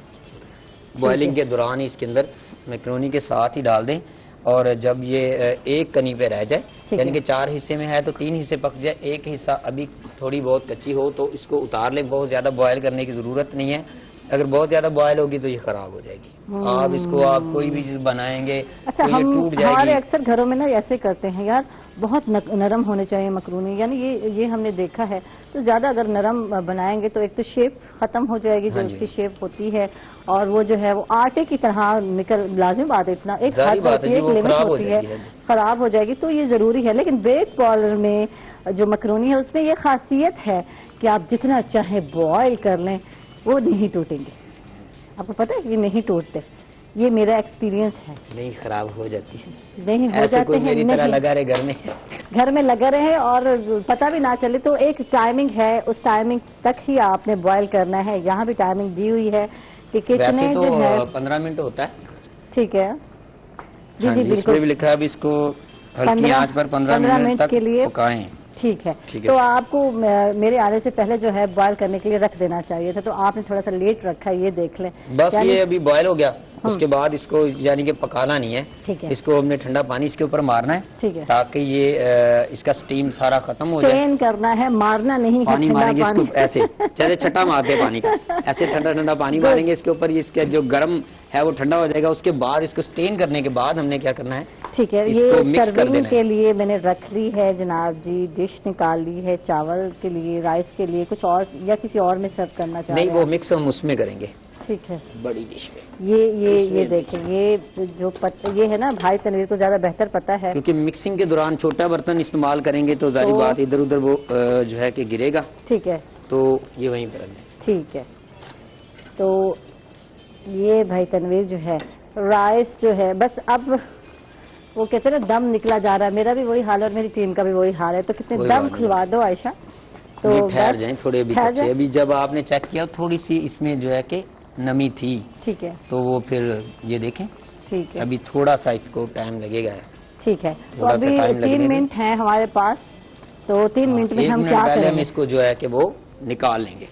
بوائلنگ کے دوران اس کے اندر میکرونی کے ساتھ ہی ڈال دیں اور جب یہ ایک کنی پہ رہ جائے، یعنی کہ 4 حصے میں ہے تو 3 حصے پک جائے، ایک حصہ ابھی تھوڑی بہت کچی ہو تو اس کو اتار لیں. بہت زیادہ بوائل کرنے کی ضرورت نہیں ہے، اگر بہت زیادہ بوائل ہوگی تو یہ خراب ہو جائے گی. آپ اس کو آپ کوئی بھی چیز بنائیں گے اچھا تو یہ ٹوٹ جائے گی. ہمارے اکثر گھروں میں نا ایسے کرتے ہیں یار، بہت نرم ہونے چاہیے مکرونی، یعنی یہ ہم نے دیکھا ہے. تو زیادہ اگر نرم بنائیں گے تو ایک تو شیپ ختم ہو جائے گی جو اس کی شیپ ہوتی ہے، اور وہ جو ہے وہ آٹے کی طرح نکل. لازم بات ہے اتنا ایک حد ہوتی ہے، ایک لمٹ ہوتی ہے، خراب ہو جائے گی. تو یہ ضروری ہے. لیکن بیک پالر میں جو مکرونی ہے اس میں یہ خاصیت ہے کہ آپ جتنا چاہیں بوائل کر لیں وہ نہیں ٹوٹیں گے. آپ کو پتہ ہے یہ نہیں ٹوٹتے، یہ میرا ایکسپیرینس ہے. نہیں خراب ہو جاتی ہے، نہیں ہو جاتے ہیں، میری طرح لگا رہے گھر میں لگا رہے اور پتہ بھی نہ چلے. تو ایک ٹائمنگ ہے، اس ٹائمنگ تک ہی آپ نے بوائل کرنا ہے. یہاں بھی ٹائمنگ دی ہوئی ہے کہ کتنے جو ہے 15 منٹ ہوتا ہے. ٹھیک ہے جی جی بالکل. اس پہ بھی لکھا ہے اب اس کو ہلکی آنچ پر 15 منٹ تک پکائیں. ٹھیک ہے. تو آپ کو میرے آنے سے پہلے جو ہے بوائل کرنے کے لیے رکھ دینا چاہیے تھا، تو آپ نے تھوڑا سا لیٹ رکھا ہے. یہ دیکھ لیں بس یہ ابھی بوائل ہو گیا. اس کے بعد اس کو یعنی کہ پکانا نہیں ہے، اس کو ہم نے ٹھنڈا پانی اس کے اوپر مارنا ہے تاکہ یہ اس کا سٹیم سارا ختم ہو جائے. اسٹین کرنا ہے، مارنا نہیں ہے. پانی ماریں گے اس کو ایسے، چلے چھٹا مارتے پانی کا، ایسے ٹھنڈا ٹھنڈا پانی ماریں گے اس کے اوپر. اس کا جو گرم ہے وہ ٹھنڈا ہو جائے گا. اس کے بعد اس کو اسٹین کرنے کے بعد ہم نے کیا کرنا ہے، ٹھیک ہے یہ سرونگ کے لیے میں نے رکھ لی ہے جناب جی. ڈش نکال لی ہے چاول کے لیے، رائس کے لیے. کچھ اور یا کسی اور میں سرو کرنا چاہتے ہیں؟ نہیں وہ مکس ہم اس میں کریں گے. ٹھیک ہے بڑی ڈش میں. یہ دیکھیں یہ جو یہ ہے نا بھائی تنویر کو زیادہ بہتر پتا ہے کیونکہ مکسنگ کے دوران چھوٹا برتن استعمال کریں گے تو ظاہری بات ادھر ادھر وہ جو ہے کہ گرے گا. ٹھیک ہے تو یہ وہیں پر ہے. ٹھیک ہے. تو یہ بھائی تنویر جو ہے رائس جو ہے بس اب وہ کہتے ہیں نا دم نکلا جا رہا ہے. میرا بھی وہی حال ہے اور میری ٹیم کا بھی وہی حال ہے. تو کتنے دم کھلوا دو عائشہ. تو ٹھہر جائیں تھوڑے ابھی جب آپ نے چیک کیا تھوڑی سی اس میں جو ہے کہ نمی تھی. ٹھیک ہے. تو وہ پھر یہ دیکھیں ٹھیک ہے ابھی تھوڑا سا اس کو ٹائم لگے گا. ٹھیک ہے. تو ابھی 3 منٹ ہیں ہمارے پاس. تو 3 منٹ میں ہم کیا کریں گے؟ ہم اس کو جو ہے کہ وہ نکال لیں گے.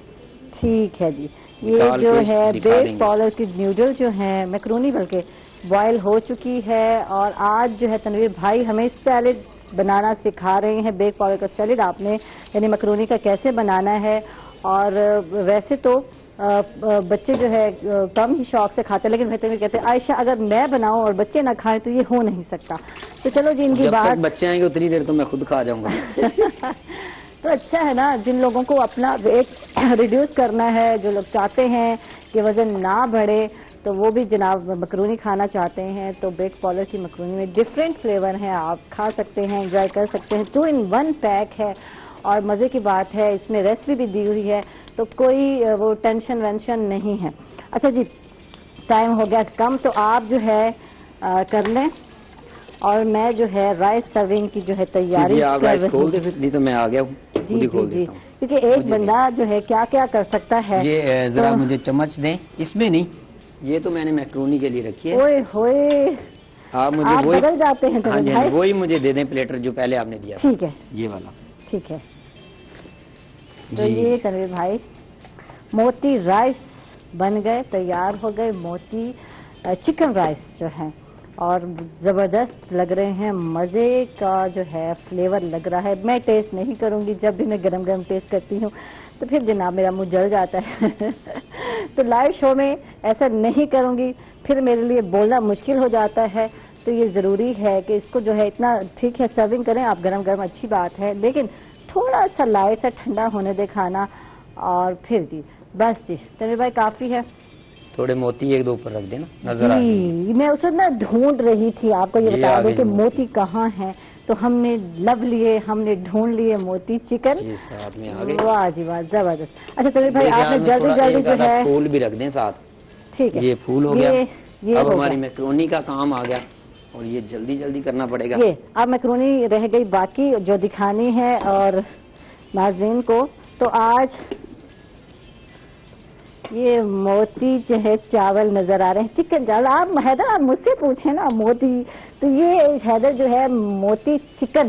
ٹھیک ہے جی. یہ جو ہے بیک پالر کی نیوڈل جو ہیں میکرونی بلکہ بوائل ہو چکی ہے اور آج جو ہے تنویر بھائی ہمیں سیلڈ بنانا سکھا رہے ہیں. بیک پالر کا سیلڈ آپ نے یعنی مکرونی کا کیسے بنانا ہے. اور ویسے تو بچے جو ہے کم ہی شوق سے کھاتے ہیں لیکن بہتر بھی کہتے ہیں عائشہ اگر میں بناؤں اور بچے نہ کھائیں تو یہ ہو نہیں سکتا. تو چلو جی ان کی بات. جب تک بچے آئیں گے اتنی دیر تو میں خود کھا جاؤں گا. تو اچھا ہے نا جن لوگوں کو اپنا ویٹ ریڈیوس کرنا ہے، جو لوگ چاہتے ہیں کہ وزن نہ بڑھے تو وہ بھی جناب مکرونی کھانا چاہتے ہیں تو بیک پالر کی مکرونی میں ڈفرینٹ فلیور ہیں, آپ کھا سکتے ہیں, انجوائے کر سکتے ہیں. 2 in 1 پیک ہے اور مزے کی بات ہے اس میں ریسیپی بھی دی ہوئی ہے تو کوئی وہ ٹینشن وینشن نہیں ہے. اچھا جی, ٹائم ہو گیا کم, تو آپ جو ہے کر لیں اور میں جو ہے رائس سرونگ کی جو ہے تیاری آپ رائس کھول دیں پھر. تو میں آ گیا ہوں, جی جی, کیونکہ ایک بندہ جو ہے کیا کیا کر سکتا ہے. یہ ذرا مجھے چمچ دیں, اس میں نہیں, یہ تو میں نے میکرونی کے لیے رکھی ہے. اوئے ہوئے, آپ مجھے وہی بدل جاتے ہیں. ہاں جی, وہی مجھے دے دیں پلیٹر جو پہلے آپ نے دیا. ٹھیک ہے, یہ والا ٹھیک ہے. تو یہ تنویر بھائی موتی رائس بن گئے, تیار ہو گئے موتی چکن رائس جو ہے, اور زبردست لگ رہے ہیں, مزے کا جو ہے فلیور لگ رہا ہے. میں ٹیسٹ نہیں کروں گی, جب بھی میں گرم گرم ٹیسٹ کرتی ہوں تو پھر جناب میرا منہ جل جاتا ہے. تو لائیو شو میں ایسا نہیں کروں گی, پھر میرے لیے بولنا مشکل ہو جاتا ہے. تو یہ ضروری ہے کہ اس کو جو ہے اتنا ٹھیک ہے سرونگ کریں آپ گرم گرم, اچھی بات ہے, لیکن تھوڑا سا لائٹ سا ٹھنڈا ہونے دے کھانا. اور پھر جی بس جی تنویر بھائی کافی ہے. تھوڑے موتی ایک دو اوپر رکھ دینا نظر آ جی, میں اسے نا ڈھونڈ رہی تھی, آپ کو یہ بتا دوں کہ موتی کہاں ہیں, تو ہم نے لب لیے, ہم نے ڈھونڈ لیے موتی چکن. واہ جی واہ, زبردست. اچھا تنویر بھائی آپ نے جلدی جلدی جو ہے پھول بھی رکھ دیں ساتھ. ٹھیک ہے, یہ پھول ہو گیا. اب ہماری میکرونی کا کام آ گیا اور یہ جلدی جلدی کرنا پڑے گا. یہ اب میکرونی رہ گئی باقی جو دکھانی ہے اور ناظرین کو. تو آج یہ موتی جو ہے چاول نظر آ رہے ہیں, چکن چاول. آپ حیدر آپ مجھ سے پوچھیں نا موتی, تو یہ حیدر جو ہے موتی چکن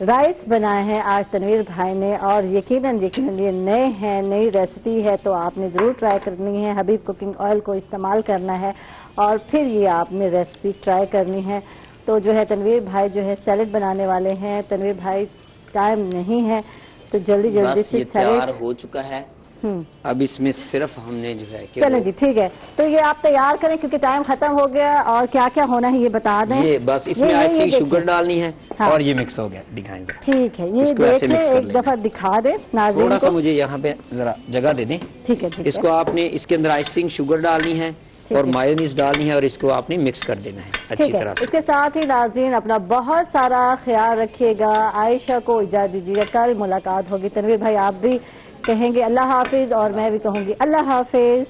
رائس بنائے ہیں آج تنویر بھائی نے, اور یقیناً یہ نئے ہیں, نئی ریسیپی ہے, تو آپ نے ضرور ٹرائی کرنی ہے. حبیب کوکنگ آئل کو استعمال کرنا ہے اور پھر یہ آپ نے ریسیپی ٹرائی کرنی ہے. تو جو ہے تنویر بھائی جو ہے سیلڈ بنانے والے ہیں. تنویر بھائی ٹائم نہیں ہے تو جلدی جلدی سے تیار ہو چکا ہے. اب اس میں صرف ہم نے جو ہے چلیں جی ٹھیک ہے, تو یہ آپ تیار کریں کیونکہ ٹائم ختم ہو گیا. اور کیا کیا ہونا ہے یہ بتا دیں. یہ بس اس میں آئسنگ شوگر ڈالنی ہے اور یہ مکس ہو گیا, دکھائیں گے. ٹھیک ہے, یہ دیکھیں ایک دفعہ دکھا دیں ناظرین کو. تھوڑا سا مجھے یہاں پہ ذرا جگہ دے دیں. ٹھیک ہے, اس کو آپ نے اس کے اندر آئسنگ شوگر ڈالنی ہے اور مایونیز ڈالنی ہے اور اس کو آپ نے مکس کر دینا ہے اچھی طرح سے. اس کے ساتھ ہی ناظرین اپنا بہت سارا خیال رکھیے گا. عائشہ کو اجازت دیجیے, کل ملاقات ہوگی. تنویر بھائی آپ بھی کہیں گے اللہ حافظ اور میں بھی کہوں گی اللہ حافظ.